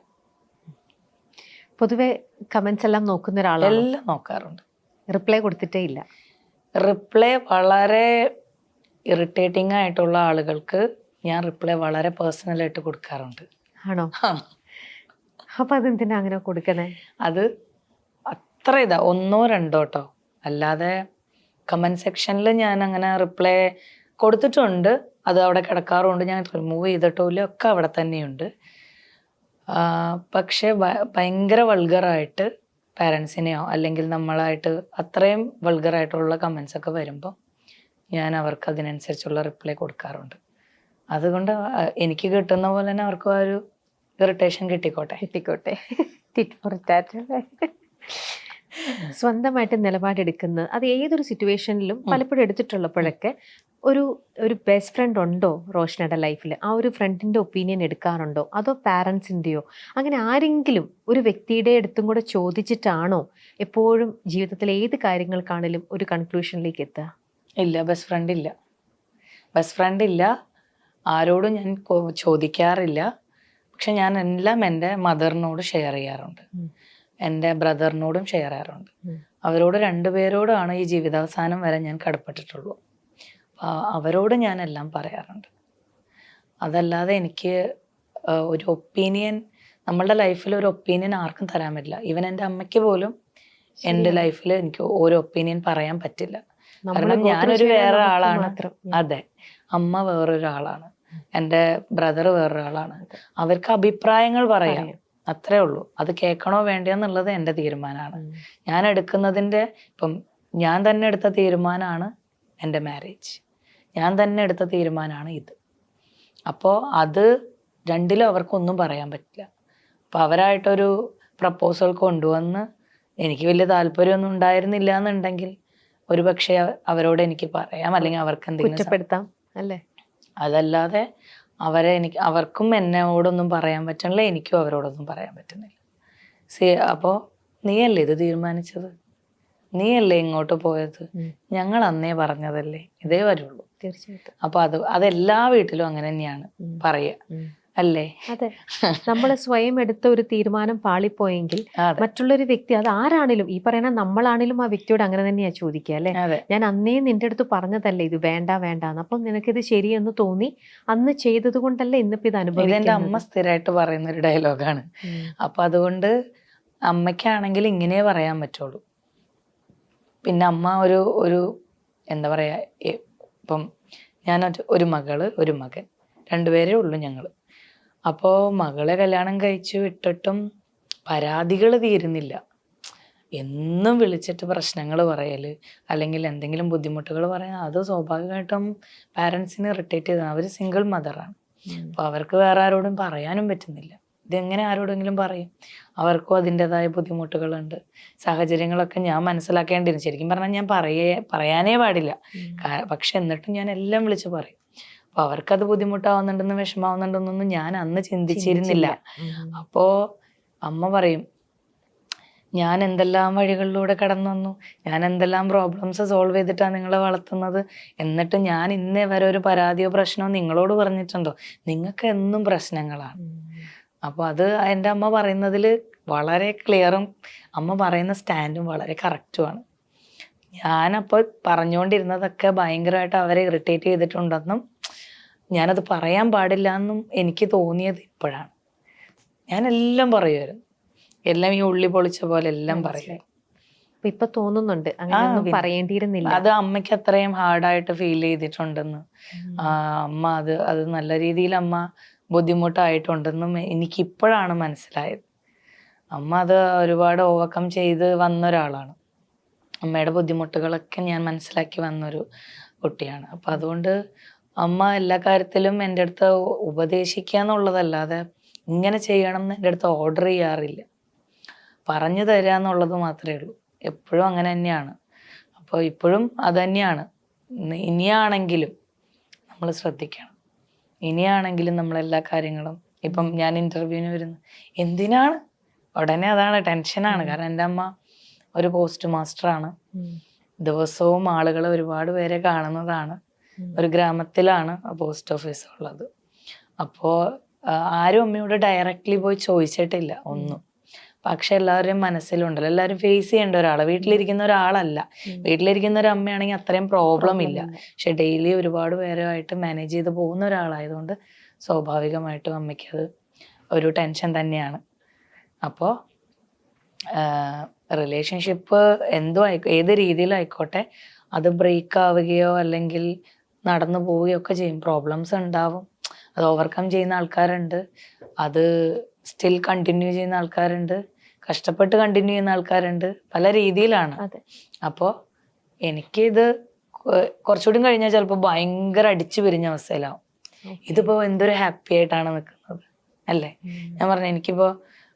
പൊതുവെ കമന്റ്സ് എല്ലാം നോക്കുന്ന ഒരാളാണ്, എല്ലാം നോക്കാറുണ്ട്. റിപ്ലൈ കൊടുത്തിട്ടേ ഇല്ല. റിപ്ലൈ വളരെ ഇറിറ്റേറ്റിംഗ് ആയിട്ടുള്ള ആളുകൾക്ക് ഞാൻ റിപ്ലൈ വളരെ പേഴ്സണലായിട്ട് കൊടുക്കാറുണ്ട്. ആണോ? അപ്പൊ അതെന്തിനാ അങ്ങനെ കൊടുക്കണേ? അത് അത്ര ഇതാ, ഒന്നോ രണ്ടോ കേട്ടോ. അല്ലാതെ കമന്റ് സെക്ഷനിൽ ഞാൻ അങ്ങനെ റിപ്ലൈ കൊടുത്തിട്ടുണ്ട്, അത് അവിടെ കിടക്കാറുണ്ട്, ഞാൻ റിമൂവ് ചെയ്തിട്ടില്ല, ഒക്കെ അവിടെ തന്നെയുണ്ട്. പക്ഷെ ഭയങ്കര വൾഗറായിട്ട് പാരൻസിനെയോ അല്ലെങ്കിൽ നമ്മളായിട്ട് അത്രയും വൾഗറായിട്ടുള്ള കമൻസ് ഒക്കെ വരുമ്പോൾ ഞാൻ അവർക്ക് അതിനനുസരിച്ചുള്ള റിപ്ലൈ കൊടുക്കാറുണ്ട്. അതുകൊണ്ട് എനിക്ക് കിട്ടുന്ന പോലെ തന്നെ അവർക്കും ആ ഒരു ഇറിറ്റേഷൻ കിട്ടിക്കോട്ടെ. സ്വന്തമായിട്ട് നിലപാടെടുക്കുന്നത് അത് ഏതൊരു സിറ്റുവേഷനിലും പലപ്പോഴും എടുത്തിട്ടുള്ളപ്പോഴൊക്കെ ഒരു ബെസ്റ്റ് ഫ്രണ്ട് ഉണ്ടോ റോഷനയുടെ ലൈഫിൽ? ആ ഒരു ഫ്രണ്ടിന്റെ ഒപ്പീനിയൻ എടുക്കാറുണ്ടോ, അതോ പാരൻസിന്റെയോ? അങ്ങനെ ആരെങ്കിലും ഒരു വ്യക്തിയുടെ അടുത്തും കൂടെ ചോദിച്ചിട്ടാണോ എപ്പോഴും ജീവിതത്തിൽ ഏത് കാര്യങ്ങൾക്കാണെങ്കിലും ഒരു കൺക്ലൂഷനിലേക്ക് എത്തുക? ഇല്ല, ബെസ്റ്റ് ഫ്രണ്ട് ഇല്ല. ആരോടും ഞാൻ ചോദിക്കാറില്ല. പക്ഷെ ഞാൻ എല്ലാം എൻ്റെ മദറിനോട് ഷെയർ ചെയ്യാറുണ്ട്, എൻ്റെ ബ്രദറിനോടും ഷെയർ ചെയ്യാറുണ്ട്. അവരോട് രണ്ടുപേരോടാണ് ഈ ജീവിതാവസാനം വരെ ഞാൻ കടപ്പെട്ടിട്ടുള്ളൂ. അവരോട് ഞാൻ എല്ലാം പറയാറുണ്ട്. അതല്ലാതെ എനിക്ക് ഒരു ഒപ്പീനിയൻ, നമ്മളുടെ ലൈഫിൽ ഒരു ഒപ്പീനിയൻ ആർക്കും തരാൻ പറ്റില്ല. ഈവൻ എൻ്റെ അമ്മയ്ക്ക് പോലും എൻ്റെ ലൈഫിൽ എനിക്ക് ഒരു ഒപ്പീനിയൻ പറയാൻ പറ്റില്ല. കാരണം ഞാനൊരു വേറെ ആളാണ്. അതെ, അമ്മ വേറൊരാളാണ്, എൻ്റെ ബ്രദർ വേറൊരാളാണ്. അവർക്ക് അഭിപ്രായങ്ങൾ പറയാം, അത്രേ ഉള്ളൂ. അത് കേൾക്കണോ വേണ്ടിയെന്നുള്ളത് എൻ്റെ തീരുമാനമാണ്. ഞാൻ എടുക്കുന്നതിൻ്റെ ഇപ്പം ഞാൻ തന്നെ എടുത്ത തീരുമാനമാണ് എൻ്റെ മാരേജ്, ഞാൻ തന്നെ എടുത്ത തീരുമാനമാണ് ഇത്. അപ്പോൾ അത് രണ്ടിലും അവർക്കൊന്നും പറയാൻ പറ്റില്ല. അപ്പോൾ അവരായിട്ടൊരു പ്രപ്പോസൽ കൊണ്ടുവന്ന് എനിക്ക് വലിയ താല്പര്യമൊന്നും ഉണ്ടായിരുന്നില്ല എന്നുണ്ടെങ്കിൽ ഒരു പക്ഷേ അവരോട് എനിക്ക് പറയാം, അല്ലെങ്കിൽ അവർക്ക് എന്തെങ്കിലും കുറ്റപ്പെടുത്താം അല്ലേ. അതല്ലാതെ അവർക്കും എന്നോടൊന്നും പറയാൻ പറ്റണില്ല, എനിക്കും അവരോടൊന്നും പറയാൻ പറ്റുന്നില്ല. അപ്പോൾ നീയല്ലേ ഇത് തീരുമാനിച്ചത്, നീയല്ലേ ഇങ്ങോട്ട് പോയത്, ഞങ്ങൾ അന്നേ പറഞ്ഞതല്ലേ, ഇതേ വരുള്ളൂ. തീർച്ചയായിട്ടും. അപ്പൊ അതെല്ലാ വീട്ടിലും അങ്ങനെ തന്നെയാണ് പറയുക അല്ലേ. അതെ, നമ്മൾ സ്വയം എടുത്ത ഒരു തീരുമാനം പാളിപ്പോയെങ്കിൽ മറ്റുള്ളൊരു വ്യക്തി, അത് ആരാണെങ്കിലും, ഈ പറയുന്ന നമ്മളാണെങ്കിലും ആ വ്യക്തിയോട് അങ്ങനെ തന്നെയാ ചോദിക്കുക അല്ലെ. ഞാൻ അന്നേ നിന്റെ അടുത്ത് പറഞ്ഞതല്ലേ ഇത് വേണ്ട വേണ്ടാന്ന്, അപ്പം നിനക്കിത് ശരിയെന്ന് തോന്നി അന്ന് ചെയ്തത് കൊണ്ടല്ലേ ഇന്നിപ്പോ ഇത് അനുഭവിക്കുന്നത്. ഇതെന്റെ അമ്മ സ്ഥിരമായിട്ട് പറയുന്ന ഒരു ഡയലോഗാണ്. അപ്പൊ അതുകൊണ്ട് അമ്മയ്ക്കാണെങ്കിൽ ഇങ്ങനെ പറയാൻ പറ്റുള്ളൂ. പിന്നെ അമ്മ ഒരു എന്താ പറയാ, ഇപ്പം ഞാൻ ഒരു മകള് ഒരു മകൻ, രണ്ടുപേരേ ഉള്ളൂ ഞങ്ങള്. അപ്പോൾ മകളെ കല്യാണം കഴിച്ചു വിട്ടിട്ടും പരാതികൾ തീരുന്നില്ല. എന്നും വിളിച്ചിട്ട് പ്രശ്നങ്ങൾ പറയൽ അല്ലെങ്കിൽ എന്തെങ്കിലും ബുദ്ധിമുട്ടുകൾ പറയാൻ, അത് സ്വാഭാവികമായിട്ടും പാരൻസിന് ഇറിറ്റേറ്റ് ചെയ്താണ്. അവർ സിംഗിൾ മദറാണ്. അപ്പോൾ അവർക്ക് വേറെ ആരോടും പറയാനും പറ്റുന്നില്ല. ഇതെങ്ങനെ ആരോടെങ്കിലും പറയും? അവർക്കും അതിൻ്റെതായ ബുദ്ധിമുട്ടുകളുണ്ട്, സാഹചര്യങ്ങളൊക്കെ ഞാൻ മനസ്സിലാക്കേണ്ടിയിരുന്നു. ശരിക്കും പറഞ്ഞാൽ ഞാൻ പറയാനേ പാടില്ല, പക്ഷെ എന്നിട്ടും ഞാൻ എല്ലാം വിളിച്ച് പറയും. അപ്പൊ അവർക്കത് ബുദ്ധിമുട്ടാവുന്നുണ്ടെന്ന് വിഷമാവുന്നുണ്ടെന്നൊന്നും ഞാൻ അന്ന് ചിന്തിച്ചിരുന്നില്ല. അപ്പോ അമ്മ പറയും, ഞാൻ എന്തെല്ലാം വഴികളിലൂടെ കടന്നു വന്നു, ഞാൻ എന്തെല്ലാം പ്രോബ്ലംസ് സോൾവ് ചെയ്തിട്ടാണ് നിങ്ങളെ വളർത്തുന്നത്, എന്നിട്ട് ഞാൻ ഇന്നേ വരെ ഒരു പരാതിയോ പ്രശ്നമോ നിങ്ങളോട് പറഞ്ഞിട്ടുണ്ടോ? നിങ്ങൾക്ക് എന്നും പ്രശ്നങ്ങളാണ്. അപ്പോൾ അത് എൻ്റെ അമ്മ പറയുന്നതിൽ വളരെ ക്ലിയറും അമ്മ പറയുന്ന സ്റ്റാൻഡും വളരെ കറക്റ്റുമാണ്. ഞാനപ്പോൾ പറഞ്ഞുകൊണ്ടിരുന്നതൊക്കെ ഭയങ്കരമായിട്ട് അവരെ ഇറിറ്റേറ്റ് ചെയ്തിട്ടുണ്ടെന്നും ഞാനത് പറയാൻ പാടില്ല എന്നും എനിക്ക് തോന്നിയത് ഇപ്പോഴാണ്. ഞാനെല്ലാം പറയുമായിരുന്നു, എല്ലാം ഈ ഉള്ളി പൊളിച്ച പോലെ എല്ലാം പറയും. ഇപ്പൊ തോന്നുന്നുണ്ട് അങ്ങനെ പറയേണ്ടിയിരുന്നില്ല. അത് അമ്മയ്ക്ക് അത്രയും ഹാർഡായിട്ട് ഫീൽ ചെയ്തിട്ടുണ്ടെന്ന്. അമ്മ അത് നല്ല രീതിയിൽ അമ്മ ബുദ്ധിമുട്ടായിട്ടുണ്ടെന്നും എനിക്കിപ്പോഴാണ് മനസ്സിലായത്. അമ്മ അത് ഒരുപാട് ഓവർകം ചെയ്ത് വന്ന ഒരാളാണ്. അമ്മയുടെ ബുദ്ധിമുട്ടുകളൊക്കെ ഞാൻ മനസ്സിലാക്കി വന്നൊരു കുട്ടിയാണ്. അപ്പം അതുകൊണ്ട് അമ്മ എല്ലാ കാര്യത്തിലും എൻ്റെ അടുത്ത് ഉപദേശിക്കുക എന്നുള്ളതല്ലാതെ ഇങ്ങനെ ചെയ്യണം എന്ന് എൻ്റെ അടുത്ത് ഓർഡർ ചെയ്യാറില്ല. പറഞ്ഞു തരിക എന്നുള്ളത് മാത്രമേ ഉള്ളൂ. എപ്പോഴും അങ്ങനെ തന്നെയാണ്. അപ്പോൾ ഇപ്പോഴും അത് തന്നെയാണ്. ഇനിയാണെങ്കിലും നമ്മൾ ശ്രദ്ധിക്കണം. ഇനിയാണെങ്കിലും നമ്മളെല്ലാ കാര്യങ്ങളും ഇപ്പം ഞാൻ ഇൻ്റർവ്യൂവിന് വരുന്നു, എന്തിനാണ് ഉടനെ അതാണ് ടെൻഷനാണ്. കാരണം എൻ്റെ അമ്മ ഒരു പോസ്റ്റ് മാസ്റ്ററാണ്. ദിവസവും ആളുകൾ ഒരുപാട് പേരെ കാണുന്നതാണ്. ഒരു ഗ്രാമത്തിലാണ് പോസ്റ്റ് ഓഫീസ് ഉള്ളത്. അപ്പോൾ ആരും അമ്മയോട് ഡയറക്റ്റ്ലി പോയി ചോദിച്ചിട്ടില്ല ഒന്നും. പക്ഷെ എല്ലാവരുടെയും മനസ്സിലുണ്ടല്ലോ, എല്ലാവരും ഫേസ് ചെയ്യേണ്ട ഒരാളാണ്. വീട്ടിലിരിക്കുന്ന ഒരാളല്ല. വീട്ടിലിരിക്കുന്ന ഒരു അമ്മയാണെങ്കിൽ അത്രയും പ്രോബ്ലം ഇല്ല. പക്ഷെ ഡെയിലി ഒരുപാട് പേരുമായിട്ട് മാനേജ് ചെയ്ത് പോകുന്ന ഒരാളായതുകൊണ്ട് സ്വാഭാവികമായിട്ടും അമ്മയ്ക്കത് ഒരു ടെൻഷൻ തന്നെയാണ്. അപ്പോൾ റിലേഷൻഷിപ്പ് ഏത് രീതിയിലായിക്കോട്ടെ, അത് ബ്രേക്ക് ആവുകയോ അല്ലെങ്കിൽ നടന്നു പോവുകയോ ഒക്കെ ചെയ്യും. പ്രോബ്ലംസ് ഉണ്ടാവും. അത് ഓവർകം ചെയ്യുന്ന ആൾക്കാരുണ്ട്, അത് സ്റ്റിൽ കണ്ടിന്യൂ ചെയ്യുന്ന ആൾക്കാരുണ്ട്, കഷ്ടപ്പെട്ട് കണ്ടിന്യൂ ചെയ്യുന്ന ആൾക്കാരുണ്ട്. പല രീതിയിലാണ്. അപ്പോൾ എനിക്കിത് കുറച്ചുകൂടി കഴിഞ്ഞാൽ ചിലപ്പോൾ ഭയങ്കര അടിച്ചു പിരിഞ്ഞ അവസ്ഥയിലാവും. ഇതിപ്പോ എന്തൊരു ഹാപ്പി ആയിട്ടാണ് നിൽക്കുന്നത് അല്ലേ. ഞാൻ പറഞ്ഞു, എനിക്കിപ്പോ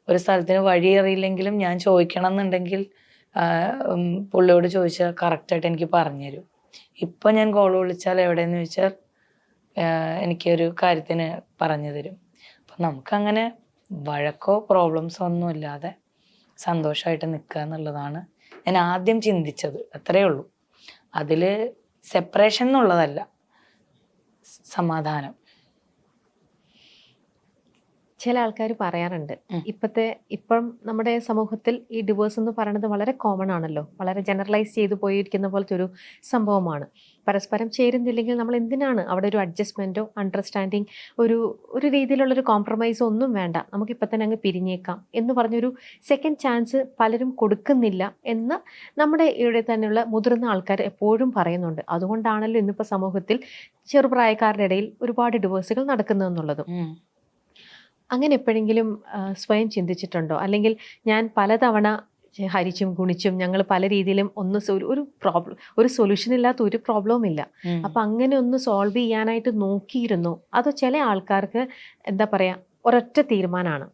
ഒരു സ്ഥലത്തിന് വഴി അറിയില്ലെങ്കിലും ഞാൻ ചോദിക്കണം എന്നുണ്ടെങ്കിൽ പുള്ളിയോട് ചോദിച്ചാൽ കറക്റ്റായിട്ട് എനിക്ക് പറഞ്ഞുതരും. ഇപ്പൊ ഞാൻ കോൾ വിളിച്ചാൽ എവിടെയെന്ന് ചോദിച്ചാൽ എനിക്കൊരു കാര്യത്തിന് പറഞ്ഞു തരും. അപ്പം നമുക്കങ്ങനെ വഴക്കോ പ്രോബ്ലംസോ ഒന്നും ഇല്ലാതെ സന്തോഷമായിട്ട് നിൽക്കുക എന്നുള്ളതാണ് ഞാൻ ആദ്യം ചിന്തിച്ചത്. അത്രയേ ഉള്ളൂ. അതിൽ സെപ്പറേഷൻ എന്നുള്ളതല്ല, സമാധാനം. ചില ആൾക്കാർ പറയാറുണ്ട്, ഇപ്പം നമ്മുടെ സമൂഹത്തിൽ ഈ ഡിവോഴ്സ് എന്ന് പറയുന്നത് വളരെ കോമൺ ആണല്ലോ, വളരെ ജനറലൈസ് ചെയ്തു പോയിരിക്കുന്ന പോലത്തെ ഒരു സംഭവമാണ്. പരസ്പരം ചേരുന്നില്ലെങ്കിൽ നമ്മൾ എന്തിനാണ് അവിടെ ഒരു അഡ്ജസ്റ്റ്മെൻറ്റോ അണ്ടർസ്റ്റാൻഡിങ് ഒരു രീതിയിലുള്ളൊരു കോംപ്രമൈസോ ഒന്നും വേണ്ട, നമുക്കിപ്പോൾ തന്നെ അങ്ങ് പിരിഞ്ഞേക്കാം എന്ന് പറഞ്ഞൊരു സെക്കൻഡ് ചാൻസ് പലരും കൊടുക്കുന്നില്ല എന്ന് നമ്മുടെ ഇവിടെ തന്നെയുള്ള മുതിർന്ന ആൾക്കാർ എപ്പോഴും പറയുന്നുണ്ട്. അതുകൊണ്ടാണല്ലോ ഇന്നിപ്പോൾ സമൂഹത്തിൽ ചെറുപ്രായക്കാരുടെ ഇടയിൽ ഒരുപാട് ഡിവോഴ്സുകൾ നടക്കുന്നതെന്നുള്ളതും. അങ്ങനെ എപ്പോഴെങ്കിലും സ്വയം ചിന്തിച്ചിട്ടുണ്ടോ? അല്ലെങ്കിൽ ഞാൻ പലതവണ ഹരിച്ചും ഗുണിച്ചും ഞങ്ങൾ പല രീതിയിലും ഒരു സൊല്യൂഷൻ ഇല്ലാത്ത ഒരു പ്രോബ്ലവും ഇല്ല, അപ്പം അങ്ങനെ ഒന്ന് സോൾവ് ചെയ്യാനായിട്ട് നോക്കിയിരുന്നു? അതോ ചില ആൾക്കാർക്ക് എന്താ പറയുക, ഒരൊറ്റ തീരുമാനമാണ്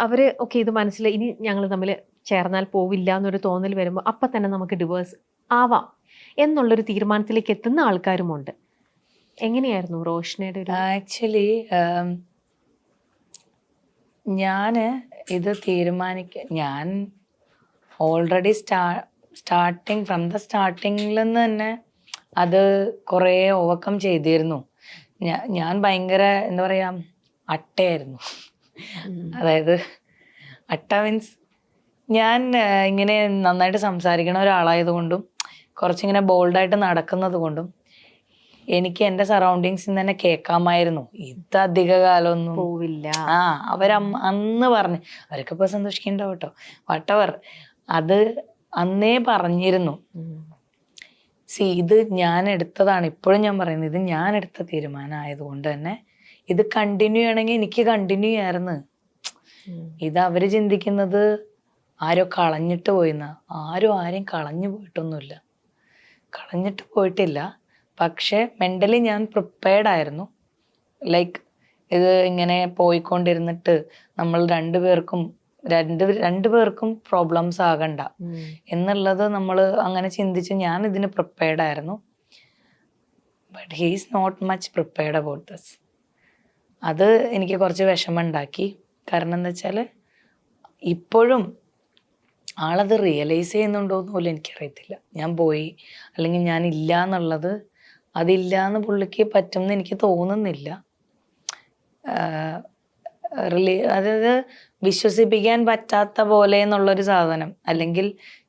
അവർ ഓക്കെ ഇത് മനസ്സിൽ ഇനി ഞങ്ങൾ തമ്മിൽ ചേർന്നാൽ പോവില്ല എന്നൊരു തോന്നൽ വരുമ്പോൾ അപ്പം തന്നെ നമുക്ക് ഡിവോഴ്സ് ആവാം എന്നുള്ളൊരു തീരുമാനത്തിലേക്ക് എത്തുന്ന ആൾക്കാരുമുണ്ട്. എങ്ങനെയായിരുന്നു റോഷനയുടെ ഒരു? ആക്ച്വലി ഞാൻ ഇത് ഞാൻ ഓൾറെഡി ഫ്രം ദ സ്റ്റാർട്ടിങ്ങിൽ നിന്ന് തന്നെ അത് കുറേ ഓവർകം ചെയ്തിരുന്നു. ഞാൻ ഭയങ്കര എന്താ പറയാ, അട്ടയായിരുന്നു. അതായത് അട്ട മീൻസ് ഞാൻ ഇങ്ങനെ നന്നായിട്ട് സംസാരിക്കണ ഒരാളായതുകൊണ്ടും കുറച്ചിങ്ങനെ ബോൾഡായിട്ട് നടക്കുന്നത് കൊണ്ടും എനിക്ക് എൻ്റെ സറൗണ്ടിങ്സിൽ തന്നെ കേൾക്കാമായിരുന്നു, ഇത് അധിക കാലമൊന്നും പോവില്ല. അന്ന് പറഞ്ഞു, അവരൊക്കെ ഇപ്പൊ സന്തോഷിക്കണ്ടാവും കേട്ടോ, വട്ടവർ അത് അന്നേ പറഞ്ഞിരുന്നു. ഇത് ഞാൻ എടുത്തതാണ്. ഇപ്പോഴും ഞാൻ പറയുന്നത്, ഇത് ഞാൻ എടുത്ത തീരുമാനം ആയതുകൊണ്ട് തന്നെ ഇത് കണ്ടിന്യൂ ചെയ്യണമെങ്കിൽ എനിക്ക് കണ്ടിന്യൂ ചെയ്യാറുന്ന്. ഇത് അവര് ചിന്തിക്കുന്നത് ആരോ കളഞ്ഞിട്ട് പോയിന്ന. ആരെയും കളഞ്ഞു പോയിട്ടൊന്നുമില്ല, കളഞ്ഞിട്ട് പോയിട്ടില്ല. പക്ഷെ മെൻ്റലി ഞാൻ പ്രിപ്പയർഡ് ആയിരുന്നു. ലൈക്ക് ഇത് ഇങ്ങനെ പോയിക്കൊണ്ടിരുന്നിട്ട് നമ്മൾ രണ്ടുപേർക്കും പ്രോബ്ലംസ് ആകണ്ട എന്നുള്ളത് നമ്മൾ അങ്ങനെ ചിന്തിച്ച് ഞാൻ ഇതിന് പ്രിപ്പയർഡ് ആയിരുന്നു. But he is not much prepared about this. അത് എനിക്ക് കുറച്ച് വിഷമമുണ്ടാക്കി. കാരണം എന്താ വെച്ചാൽ ഇപ്പോഴും ആളത് റിയലൈസ് ചെയ്യുന്നുണ്ടോയെന്ന് പോലും എനിക്കറിയത്തില്ല. ഞാൻ പോയി അല്ലെങ്കിൽ ഞാൻ ഇല്ല എന്നുള്ളത്, അതില്ല എന്ന് പുള്ളിക്ക് പറ്റുമെന്ന് എനിക്ക് തോന്നുന്നില്ല. അതായത് വിശ്വസിപ്പിക്കാൻ പറ്റാത്ത പോലെ എന്നുള്ളൊരു സാധനം, അല്ലെങ്കിൽ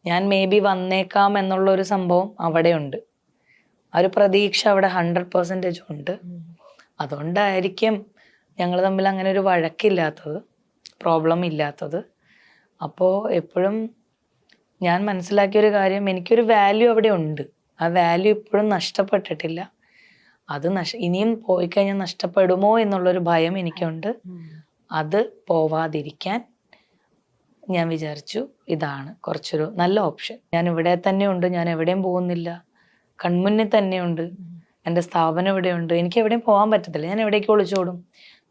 ഞാൻ മേ ബി വന്നേക്കാം എന്നുള്ളൊരു സംഭവം അവിടെയുണ്ട്. ആ ഒരു പ്രതീക്ഷ അവിടെ 100% ഉണ്ട്. അതുകൊണ്ടായിരിക്കും ഞങ്ങൾ തമ്മിൽ അങ്ങനെ ഒരു വഴക്കില്ലാത്തത്, പ്രോബ്ലം ഇല്ലാത്തത്. അപ്പോൾ എപ്പോഴും ഞാൻ മനസ്സിലാക്കിയൊരു കാര്യം, എനിക്കൊരു വാല്യൂ അവിടെ ഉണ്ട്. ആ വാല്യൂ ഇപ്പോഴും നഷ്ടപ്പെട്ടിട്ടില്ല. അത് ഇനിയും പോയി കഴിഞ്ഞാൽ നഷ്ടപ്പെടുമോ എന്നുള്ളൊരു ഭയം എനിക്കുണ്ട്. അത് പോവാതിരിക്കാൻ ഞാൻ വിചാരിച്ചു ഇതാണ് കുറച്ചൊരു നല്ല ഓപ്ഷൻ. ഞാൻ ഇവിടെ തന്നെ ഉണ്ട്, ഞാൻ എവിടെയും പോകുന്നില്ല, കൺമുന്നിൽ തന്നെയുണ്ട്. എൻ്റെ സ്ഥാപനം ഇവിടെയുണ്ട്, എനിക്ക് എവിടെയും പോകാൻ പറ്റത്തില്ല, ഞാൻ എവിടേക്ക് ഒളിച്ചോടും?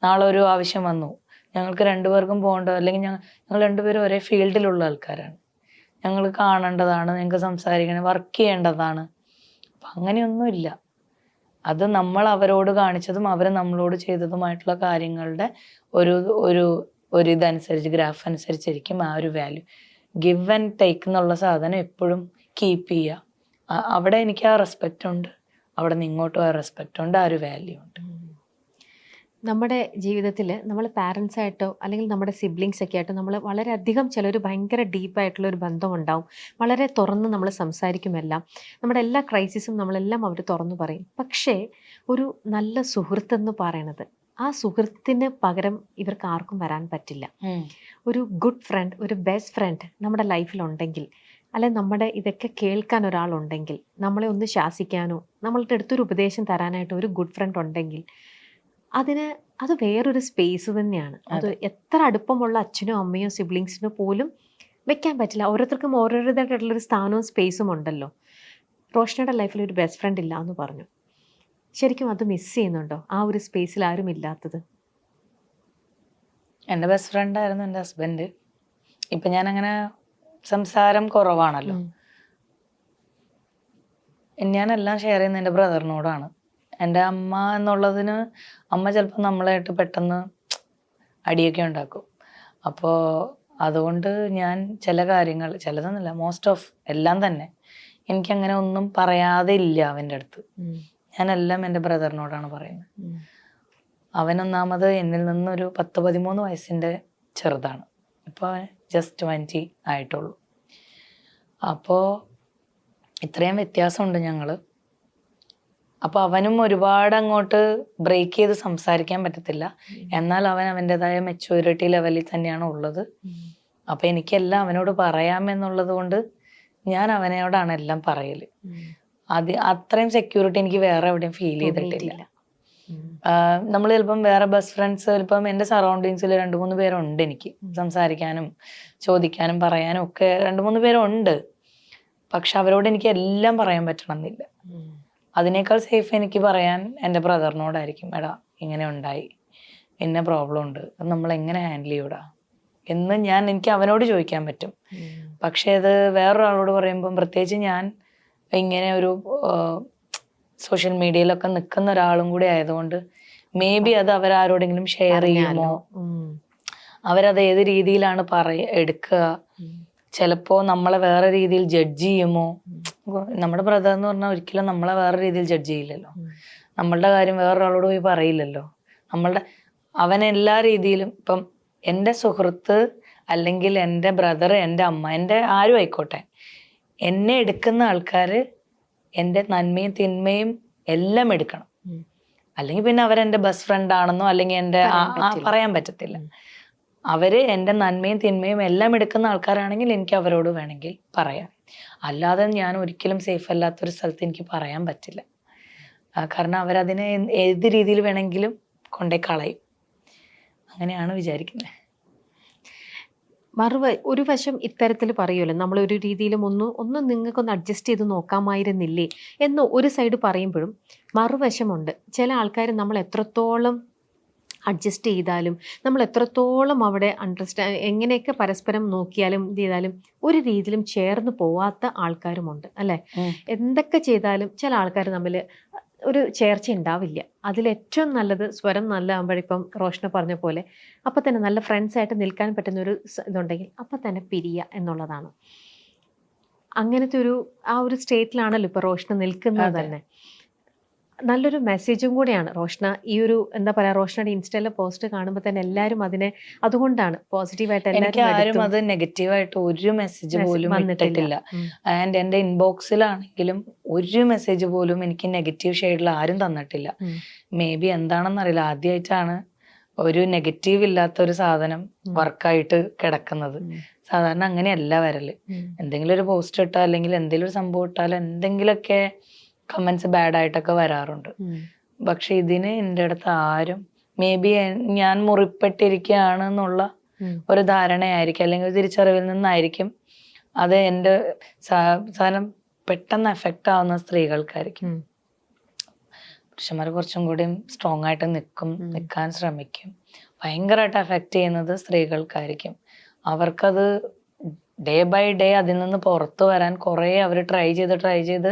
നാളെ ഒരു ആവശ്യം വന്നു, ഞങ്ങൾക്ക് രണ്ടുപേർക്കും പോകേണ്ട, അല്ലെങ്കിൽ ഞങ്ങൾ രണ്ടുപേരും ഒരേ ഫീൽഡിലുള്ള ആൾക്കാരാണ്, ഞങ്ങൾ കാണേണ്ടതാണ്, ഞങ്ങൾക്ക് സംസാരിക്കണം, വർക്ക് ചെയ്യേണ്ടതാണ്. അപ്പം അങ്ങനെയൊന്നുമില്ല. അത് നമ്മൾ അവരോട് കാണിച്ചതും അവർ നമ്മളോട് ചെയ്തതുമായിട്ടുള്ള കാര്യങ്ങളുടെ ഒരു ഒരു ഒരു ഇതനുസരിച്ച്, ഗ്രാഫ് അനുസരിച്ചിരിക്കും ആ ഒരു വാല്യൂ. ഗിവ് ആൻഡ് ടേക്ക് എന്നുള്ള സാധനം എപ്പോഴും കീപ്പ് ചെയ്യുക. അവിടെ എനിക്ക് ആ റെസ്പെക്റ്റ് ഉണ്ട്, അവിടെ നിന്ന് ഇങ്ങോട്ടും ആ റെസ്പെക്റ്റ് ഉണ്ട്, ആ ഒരു വാല്യൂ ഉണ്ട്. നമ്മുടെ ജീവിതത്തിൽ നമ്മൾ പാരൻസ് ആയിട്ടോ അല്ലെങ്കിൽ നമ്മുടെ സിബ്ലിങ്സ് ഒക്കെ ആയിട്ടോ നമ്മൾ വളരെയധികം ചിലർ ഭയങ്കര ഡീപ്പായിട്ടുള്ള ഒരു ബന്ധം ഉണ്ടാവും. വളരെ തുറന്ന് നമ്മൾ സംസാരിക്കുമെല്ലാം, നമ്മുടെ എല്ലാ ക്രൈസിസും നമ്മളെല്ലാം അവർ തുറന്നു പറയും. പക്ഷേ ഒരു നല്ല സുഹൃത്തെന്ന് പറയണത്, ആ സുഹൃത്തിന് പകരം ഇവർക്ക് ആർക്കും വരാൻ പറ്റില്ല. ഒരു ഗുഡ് ഫ്രണ്ട്, ഒരു ബെസ്റ്റ് ഫ്രണ്ട് നമ്മുടെ ലൈഫിലുണ്ടെങ്കിൽ, അല്ലെ നമ്മുടെ ഇതൊക്കെ കേൾക്കാൻ ഒരാളുണ്ടെങ്കിൽ, നമ്മളെ ഒന്ന് ശാസിക്കാനോ നമ്മളുടെ അടുത്തൊരു ഉപദേശം തരാനായിട്ടോ ഒരു ഗുഡ് ഫ്രണ്ട് ഉണ്ടെങ്കിൽ അത് വേറൊരു സ്പേസ് തന്നെയാണ്. അത് എത്ര അടുപ്പമുള്ള അച്ഛനോ അമ്മയോ സിബ്ലിങ്സിനോ പോലും വെക്കാൻ പറ്റില്ല. ഓരോരുത്തർക്കും ഓരോരുത്തരുടേതായിട്ടുള്ളൊരു സ്ഥാനവും സ്പേസും ഉണ്ടല്ലോ. റോഷനയുടെ ലൈഫിൽ ഒരു ബെസ്റ്റ് ഫ്രണ്ട് ഇല്ല എന്ന് പറഞ്ഞു. ശരിക്കും അത് മിസ് ചെയ്യുന്നുണ്ടോ, ആ ഒരു സ്പേസിൽ ആരും ഇല്ലാത്തത്? എൻ്റെ ബെസ്റ്റ് ഫ്രണ്ടായിരുന്നു എൻ്റെ ഹസ്ബൻഡ്. ഇപ്പം ഞാനങ്ങനെ സംസാരം കുറവാണല്ലോ. ഞാനെല്ലാം ഷെയർ ചെയ്യുന്നത് എൻ്റെ ബ്രദറിനോടാണ്. എൻ്റെ അമ്മ എന്നുള്ളതിന് അമ്മ ചിലപ്പോൾ നമ്മളായിട്ട് പെട്ടെന്ന് അടിയൊക്കെ ഉണ്ടാക്കും. അപ്പോൾ അതുകൊണ്ട് ഞാൻ ചില കാര്യങ്ങൾ, ചിലതെന്നല്ല, മോസ്റ്റ് ഓഫ് എല്ലാം തന്നെ എനിക്കങ്ങനെ ഒന്നും പറയാതെ ഇല്ല അവൻ്റെ അടുത്ത്. ഞാനെല്ലാം എൻ്റെ ബ്രദറിനോടാണ് പറയുന്നത്. അവനൊന്നാമത് എന്നിൽ നിന്നൊരു 10-13 വയസ്സിൻ്റെ ചെറുതാണ്. ഇപ്പോൾ അവൻ ജസ്റ്റ് 20 ആയിട്ടുള്ളൂ. അപ്പോൾ ഇത്രയും വ്യത്യാസമുണ്ട് ഞങ്ങൾ. അപ്പോൾ അവനും ഒരുപാട് അങ്ങോട്ട് ബ്രേക്ക് ചെയ്ത് സംസാരിക്കാൻ പറ്റത്തില്ല. എന്നാൽ അവൻ അവൻ്റെതായ മെച്യൂരിറ്റി ലെവലിൽ തന്നെയാണ് ഉള്ളത്. അപ്പോൾ എനിക്കെല്ലാം അവനോട് പറയാമെന്നുള്ളത് കൊണ്ട് ഞാൻ അവനോടാണ് എല്ലാം പറയൽ. അത്രയും സെക്യൂരിറ്റി എനിക്ക് വേറെ എവിടെയും ഫീൽ ചെയ്തിട്ടില്ല. നമ്മൾ ചിലപ്പം വേറെ ബെസ്റ്റ് ഫ്രണ്ട്സ്, ചിലപ്പം എൻ്റെ സറൗണ്ടിങ്സിൽ 2-3 പേരുണ്ട് എനിക്ക് സംസാരിക്കാനും ചോദിക്കാനും പറയാനും ഒക്കെ 2-3 പേരുണ്ട്. പക്ഷെ അവരോട് എനിക്ക് എല്ലാം പറയാൻ പറ്റണമെന്നില്ല. അതിനേക്കാൾ സേഫ് എനിക്ക് പറയാൻ എൻ്റെ ബ്രദറിനോടായിരിക്കും. എടാ ഇങ്ങനെ ഉണ്ടായി, ഇന്ന പ്രോബ്ലം ഉണ്ട്, അത് നമ്മൾ എങ്ങനെ ഹാൻഡിൽ ചെയ്യൂടാ എന്ന് എനിക്ക് അവനോട് ചോദിക്കാൻ പറ്റും. പക്ഷെ അത് വേറൊരാളോട് പറയുമ്പം, പ്രത്യേകിച്ച് ഞാൻ ഇങ്ങനെ ഒരു സോഷ്യൽ മീഡിയയിലൊക്കെ നിൽക്കുന്ന ഒരാളും കൂടി ആയതുകൊണ്ട് മേ ബി അത് അവരാരോടെങ്കിലും ഷെയർ ചെയ്യുമോ, അവരത് ഏത് രീതിയിലാണ് എടുക്കുക, ചിലപ്പോ നമ്മളെ വേറെ രീതിയിൽ ജഡ്ജ് ചെയ്യുമോ. നമ്മുടെ ബ്രദർ എന്ന് പറഞ്ഞാൽ ഒരിക്കലും നമ്മളെ വേറെ രീതിയിൽ ജഡ്ജ് ചെയ്യില്ലല്ലോ. നമ്മളുടെ കാര്യം വേറൊരാളോട് പോയി പറയില്ലല്ലോ. അവൻ എല്ലാ രീതിയിലും, ഇപ്പം എൻ്റെ സുഹൃത്ത് അല്ലെങ്കിൽ എൻ്റെ ബ്രദർ, എൻ്റെ അമ്മ, എൻ്റെ ആരും ആയിക്കോട്ടെ, എന്നെ എടുക്കുന്ന ആൾക്കാർ എൻ്റെ നന്മയും തിന്മയും എല്ലാം എടുക്കണം. അല്ലെങ്കിൽ പിന്നെ അവരെൻ്റെ ബെസ്റ്റ് ഫ്രണ്ട് ആണെന്നോ അല്ലെങ്കിൽ എൻ്റെ പറയാൻ പറ്റത്തില്ല. അവര് എൻ്റെ നന്മയും തിന്മയും എല്ലാം എടുക്കുന്ന ആൾക്കാരാണെങ്കിൽ എനിക്ക് അവരോട് വേണമെങ്കിൽ പറയാം. അല്ലാതെ ഞാൻ ഒരിക്കലും സേഫ് അല്ലാത്തൊരു സ്ഥലത്ത് എനിക്ക് പറയാൻ പറ്റില്ല. കാരണം അവരതിനെ ഏത് രീതിയിൽ വേണമെങ്കിലും കൊണ്ടേ കളയും. അങ്ങനെയാണ് വിചാരിക്കുന്നത്. ഒരു വശം ഇത്തരത്തിൽ പറയുമല്ലോ, നമ്മളൊരു രീതിയിലും ഒന്ന് നിങ്ങൾക്കൊന്ന് അഡ്ജസ്റ്റ് ചെയ്ത് നോക്കാമായിരുന്നില്ലേ എന്ന് ഒരു സൈഡ് പറയുമ്പോഴും മറുവശമുണ്ട്. ചില ആൾക്കാർ നമ്മൾ എത്രത്തോളം അഡ്ജസ്റ്റ് ചെയ്താലും, നമ്മൾ എത്രത്തോളം അവിടെ എങ്ങനെയൊക്കെ പരസ്പരം നോക്കിയാലും ഇത് ചെയ്താലും ഒരു രീതിയിലും ചേർന്ന് പോവാത്ത ആൾക്കാരുമുണ്ട് അല്ലേ? എന്തൊക്കെ ചെയ്താലും ചില ആൾക്കാർ തമ്മിൽ ഒരു ചേർച്ച ഉണ്ടാവില്ല. അതിലേറ്റവും നല്ലത് സ്വരം നല്ലതാകുമ്പോഴിപ്പം റോഷന പറഞ്ഞ പോലെ അപ്പം തന്നെ നല്ല ഫ്രണ്ട്സായിട്ട് നിൽക്കാൻ പറ്റുന്ന ഒരു ഇതുണ്ടെങ്കിൽ അപ്പം തന്നെ പിരിയുക എന്നുള്ളതാണ്. അങ്ങനത്തെ ആ ഒരു സ്റ്റേറ്റിലാണല്ലോ ഇപ്പം റോഷന നിൽക്കുന്നത് തന്നെ. നല്ലൊരു മെസ്സേജും കൂടിയാണ് റോഷന. ഈ ഒരു എന്താ പറയാ, റോഷനയുടെ ഇൻസ്റ്റയിലെ പോസ്റ്റ് കാണുമ്പോൾ തന്നെ എല്ലാവരും അതുകൊണ്ടാണ് പോസിറ്റീവായിട്ട് ആരും അത് നെഗറ്റീവായിട്ട് ഒരു മെസ്സേജ് പോലും ഇട്ടിട്ടില്ല. ആൻഡ് എൻ്റെ ഇൻബോക്സിലാണെങ്കിലും ഒരു മെസ്സേജ് പോലും എനിക്ക് നെഗറ്റീവ് ഷെയ്ഡിൽ ആരും തന്നിട്ടില്ല. മേ ബി എന്താണെന്നറിയില്ല, ആദ്യമായിട്ടാണ് ഒരു നെഗറ്റീവ് ഇല്ലാത്ത ഒരു സാധനം വർക്കായിട്ട് കിടക്കുന്നത്. സാധാരണ അങ്ങനെയല്ല വരല്. എന്തെങ്കിലും ഒരു പോസ്റ്റ് ഇട്ടാൽ അല്ലെങ്കിൽ എന്തെങ്കിലും ഒരു സംഭവം ഇട്ടാൽ എന്തെങ്കിലുമൊക്കെ കമന്റ്സ് ബാഡ് ആയിട്ടൊക്കെ വരാറുണ്ട്. പക്ഷെ ഇതിന് എൻ്റെ അടുത്ത് ആരും, മേ ബി ഞാൻ മുറിപ്പെട്ടിരിക്കുകയാണ് എന്നുള്ള ഒരു ധാരണയായിരിക്കും, അല്ലെങ്കിൽ തിരിച്ചറിവിൽ നിന്നായിരിക്കും. അത് എൻ്റെ സാധനം പെട്ടെന്ന് എഫക്റ്റ് ആവുന്ന സ്ത്രീകൾക്കായിരിക്കും. പുരുഷന്മാർ കുറച്ചും കൂടി സ്ട്രോങ് ആയിട്ട് നിൽക്കാൻ ശ്രമിക്കും. ഭയങ്കരമായിട്ട് അഫക്റ്റ് ചെയ്യുന്നത് സ്ത്രീകൾക്കായിരിക്കും. അവർക്കത് ഡേ ബൈ ഡേ അതിൽ നിന്ന് പുറത്തു വരാൻ കുറേ അവർ ട്രൈ ചെയ്ത്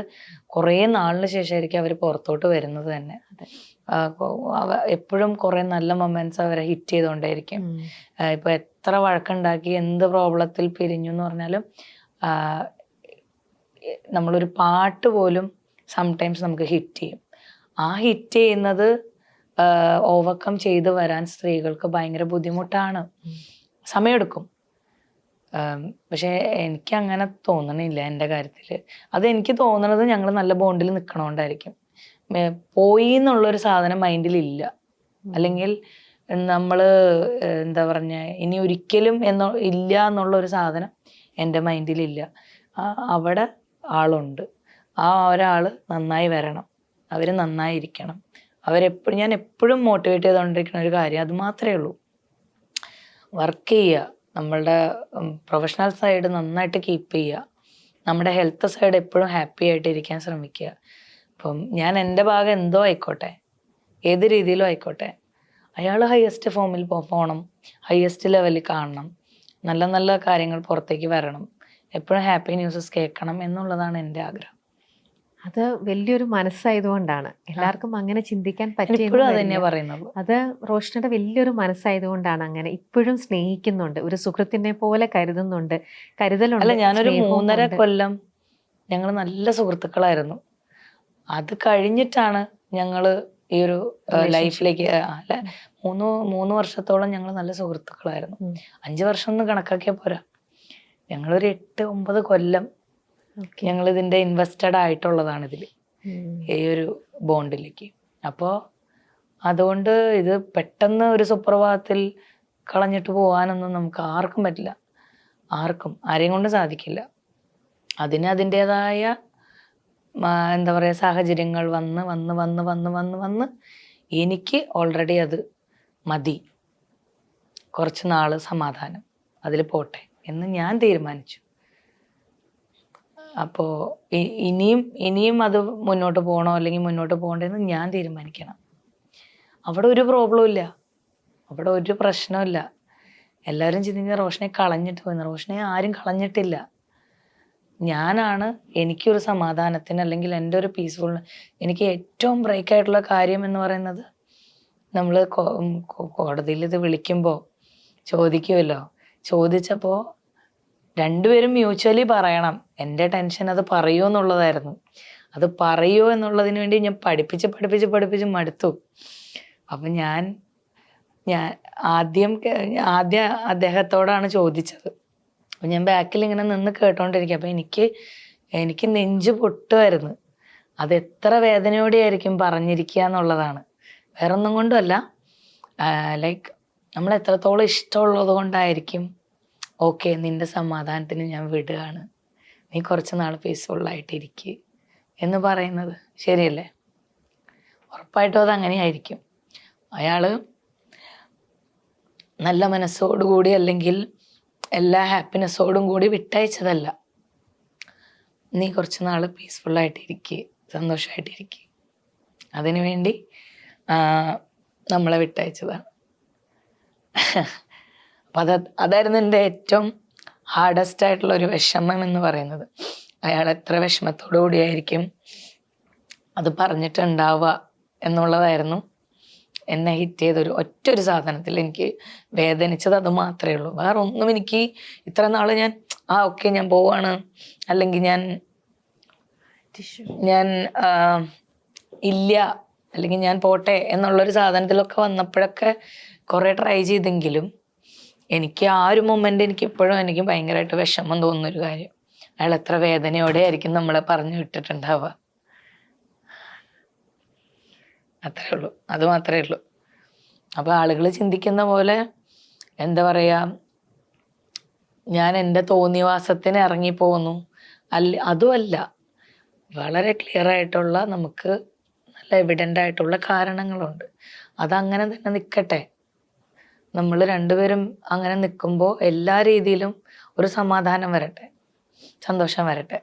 കുറേ നാളിന് ശേഷമായിരിക്കും അവർ പുറത്തോട്ട് വരുന്നത് തന്നെ. എപ്പോഴും കുറേ നല്ല മൊമെന്റ്സ് അവരെ ഹിറ്റ് ചെയ്തുകൊണ്ടേയിരിക്കും. ഇപ്പൊ എത്ര വഴക്കുണ്ടാക്കി എന്ത് പ്രോബ്ലത്തിൽ പിരിഞ്ഞു എന്ന് പറഞ്ഞാലും നമ്മളൊരു പാട്ട് പോലും സംടൈംസ് നമുക്ക് ഹിറ്റ് ചെയ്യും. ആ ഹിറ്റ് ചെയ്യുന്നത് ഓവർകം ചെയ്ത് വരാൻ സ്ത്രീകൾക്ക് ഭയങ്കര ബുദ്ധിമുട്ടാണ്, സമയമെടുക്കും. പക്ഷെ എനിക്ക് അങ്ങനെ തോന്നണില്ല എൻ്റെ കാര്യത്തിൽ. അത് എനിക്ക് തോന്നണത് ഞങ്ങൾ നല്ല ബോണ്ടിൽ നിൽക്കണോണ്ടായിരിക്കും. പോയി എന്നുള്ളൊരു സാധനം മൈൻഡിലില്ല. അല്ലെങ്കിൽ നമ്മൾ എന്താ പറഞ്ഞ ഇനി ഒരിക്കലും ഇല്ല എന്നുള്ള സാധനം എൻ്റെ മൈൻഡിലില്ല. അവിടെ ആളുണ്ട്, ആ ഒരാൾ നന്നായി വരണം, അവർ നന്നായിരിക്കണം. ഞാൻ എപ്പോഴും മോട്ടിവേറ്റ് ചെയ്തുകൊണ്ടിരിക്കുന്ന ഒരു കാര്യം അത് മാത്രമേ ഉള്ളൂ. വർക്ക് ചെയ്യുക, നമ്മളുടെ പ്രൊഫഷണൽ സൈഡ് നന്നായിട്ട് കീപ്പ് ചെയ്യുക, നമ്മുടെ ഹെൽത്ത് സൈഡ് എപ്പോഴും ഹാപ്പി ആയിട്ട് ഇരിക്കാൻ ശ്രമിക്കുക. അപ്പം ഞാൻ എൻ്റെ ഭാഗം എന്തോ ആയിക്കോട്ടെ, ഏത് രീതിയിലും ആയിക്കോട്ടെ, അയാൾ ഹയസ്റ്റ് ഫോമിൽ പോകണം, ഹയസ്റ്റ് ലെവലിൽ കാണണം, നല്ല നല്ല കാര്യങ്ങൾ പുറത്തേക്ക് വരണം, എപ്പോഴും ഹാപ്പി ന്യൂസസ് കേൾക്കണം എന്നുള്ളതാണ് എൻ്റെ ആഗ്രഹം. അത് വലിയൊരു മനസ്സായതുകൊണ്ടാണ്, എല്ലാവർക്കും അങ്ങനെ ചിന്തിക്കാൻ ഇപ്പോഴും അത് തന്നെയാ പറയുന്നത്. അത് റോഷനയുടെ വലിയൊരു മനസ്സായതുകൊണ്ടാണ്. അങ്ങനെ ഇപ്പോഴും സ്നേഹിക്കുന്നുണ്ട്, ഒരു സുഹൃത്തിനെ പോലെ കരുതുന്നുണ്ട്, കരുതലുണ്ട്. അല്ല, ഞാനൊരു 3.5 കൊല്ലം ഞങ്ങൾ നല്ല സുഹൃത്തുക്കളായിരുന്നു. അത് കഴിഞ്ഞിട്ടാണ് ഞങ്ങള് ഈ ഒരു ലൈഫിലേക്ക് അല്ല 3 വർഷത്തോളം ഞങ്ങൾ നല്ല സുഹൃത്തുക്കളായിരുന്നു. 5 വർഷം ഒന്ന് കണക്കാക്കിയാ പോരാ, ഞങ്ങളൊരു 8-9 കൊല്ലം ഞങ്ങൾ ഇതിന്റെ ഇൻവെസ്റ്റഡ് ആയിട്ടുള്ളതാണ് ഇതില്, ഈ ഒരു ബോണ്ടിലേക്ക്. അപ്പോൾ അതുകൊണ്ട് ഇത് പെട്ടെന്ന് ഒരു സുപ്രഭാതത്തിൽ കളഞ്ഞിട്ട് പോകാനൊന്നും നമുക്ക് ആർക്കും പറ്റില്ല, ആരെയും കൊണ്ട് സാധിക്കില്ല. അതിന് അതിൻ്റെതായ എന്താ പറയുക സാഹചര്യങ്ങൾ വന്ന് എനിക്ക് ഓൾറെഡി അത് മതി, കുറച്ച് നാള് സമാധാനം അതിൽ പോട്ടെ എന്ന് ഞാൻ തീരുമാനിച്ചു. അപ്പോൾ ഇനിയും അത് മുന്നോട്ട് പോകണോ അല്ലെങ്കിൽ മുന്നോട്ട് പോകണ്ടെന്ന് ഞാൻ തീരുമാനിക്കണം. അവിടെ ഒരു പ്രോബ്ലം ഇല്ല, അവിടെ ഒരു പ്രശ്നമില്ല. എല്ലാവരും ചിന്തിക്കുന്ന റോഷനെ കളഞ്ഞിട്ട് പോയെന്ന്. റോഷനെ ആരും കളഞ്ഞിട്ടില്ല. ഞാനാണ് എനിക്കൊരു സമാധാനത്തിന് അല്ലെങ്കിൽ എൻ്റെ ഒരു പീസ്ഫുൾനെസ്, എനിക്ക് ഏറ്റവും ബ്രേക്ക് ആയിട്ടുള്ള കാര്യം എന്ന് പറയുന്നത്, നമ്മൾ കോടതിയിൽ ഇത് വിളിക്കുമ്പോൾ ചോദിക്കുമല്ലോ, ചോദിച്ചപ്പോൾ രണ്ടുപേരും മ്യൂച്വലി പറയണം. എൻ്റെ ടെൻഷൻ അത് പറയുമോ എന്നുള്ളതായിരുന്നു. അത് പറയുമോ എന്നുള്ളതിന് വേണ്ടി ഞാൻ പഠിപ്പിച്ച് മടുത്തു. അപ്പം ഞാൻ ആദ്യം അദ്ദേഹത്തോടാണ് ചോദിച്ചത്. അപ്പം ഞാൻ ബാക്കിൽ ഇങ്ങനെ നിന്ന് കേട്ടോണ്ടിരിക്കുക. അപ്പം എനിക്ക് നെഞ്ച് പൊട്ടുമായിരുന്നു. അത് എത്ര വേദനയോടെയായിരിക്കും പറഞ്ഞിരിക്കുക എന്നുള്ളതാണ്, വേറൊന്നും കൊണ്ടുമല്ല. ലൈക്ക് നമ്മൾ എത്രത്തോളം ഇഷ്ടമുള്ളത് കൊണ്ടായിരിക്കും ഓക്കെ നിന്റെ സമാധാനത്തിന് ഞാൻ വിടുകയാണ്, നീ കുറച്ച് നാൾ പീസ്ഫുള്ളായിട്ടിരിക്കുക എന്ന് പറയുന്നത് ശരിയല്ലേ? ഉറപ്പായിട്ടും അത് അങ്ങനെയായിരിക്കും. അയാൾ നല്ല മനസ്സോടുകൂടി അല്ലെങ്കിൽ എല്ലാ ഹാപ്പിനെസ്സോടും കൂടി വിട്ടയച്ചതല്ല. നീ കുറച്ച് നാൾ പീസ്ഫുള്ളായിട്ടിരിക്കുക, സന്തോഷമായിട്ടിരിക്കുക, അതിനു വേണ്ടി നമ്മളെ വിട്ടയച്ചതാണ്. അപ്പം അതായിരുന്നു എൻ്റെ ഏറ്റവും ഹാർഡസ്റ്റ് ആയിട്ടുള്ള ഒരു വിഷമം എന്ന് പറയുന്നത്. അയാൾ എത്ര വിഷമത്തോടു കൂടിയായിരിക്കും അത് പറഞ്ഞിട്ടുണ്ടാവുക എന്നുള്ളതായിരുന്നു എന്നെ ഹിറ്റ് ചെയ്തൊരു ഒറ്റൊരു സാധനത്തിൽ എനിക്ക് വേദനിച്ചത്. അത് മാത്രമേ ഉള്ളൂ, വേറെ ഒന്നും എനിക്ക് ഇത്ര നാൾ ഞാൻ ഓക്കെ ഞാൻ പോവാണ് അല്ലെങ്കിൽ ഞാൻ ഇല്ല അല്ലെങ്കിൽ ഞാൻ പോട്ടെ എന്നുള്ളൊരു സാധനത്തിലൊക്കെ വന്നപ്പോഴൊക്കെ കുറേ ട്രൈ ചെയ്തെങ്കിലും എനിക്ക് ആ ഒരു മൊമെന്റ് എനിക്ക് ഭയങ്കരമായിട്ട് വിഷമം തോന്നുന്നൊരു കാര്യം, അയാൾ എത്ര വേദനയോടെ ആയിരിക്കും നമ്മളെ പറഞ്ഞു വിട്ടിട്ടുണ്ടാവുക. അത്രേ ഉള്ളൂ, അത് മാത്രമേ ഉള്ളൂ. അപ്പൊ ആളുകൾ ചിന്തിക്കുന്ന പോലെ എന്താ പറയാ, ഞാൻ എൻ്റെ തോന്നിവാസത്തിന് ഇറങ്ങിപ്പോന്നു അതുമല്ല. വളരെ ക്ലിയർ ആയിട്ടുള്ള, നമുക്ക് നല്ല എവിഡൻ്റ് ആയിട്ടുള്ള കാരണങ്ങളുണ്ട്. അതങ്ങനെ തന്നെ നിൽക്കട്ടെ. നമ്മൾ രണ്ടുപേരും അങ്ങനെ നിൽക്കുമ്പോൾ എല്ലാ രീതിയിലും ഒരു സമാധാനം വരട്ടെ, സന്തോഷം വരട്ടെ.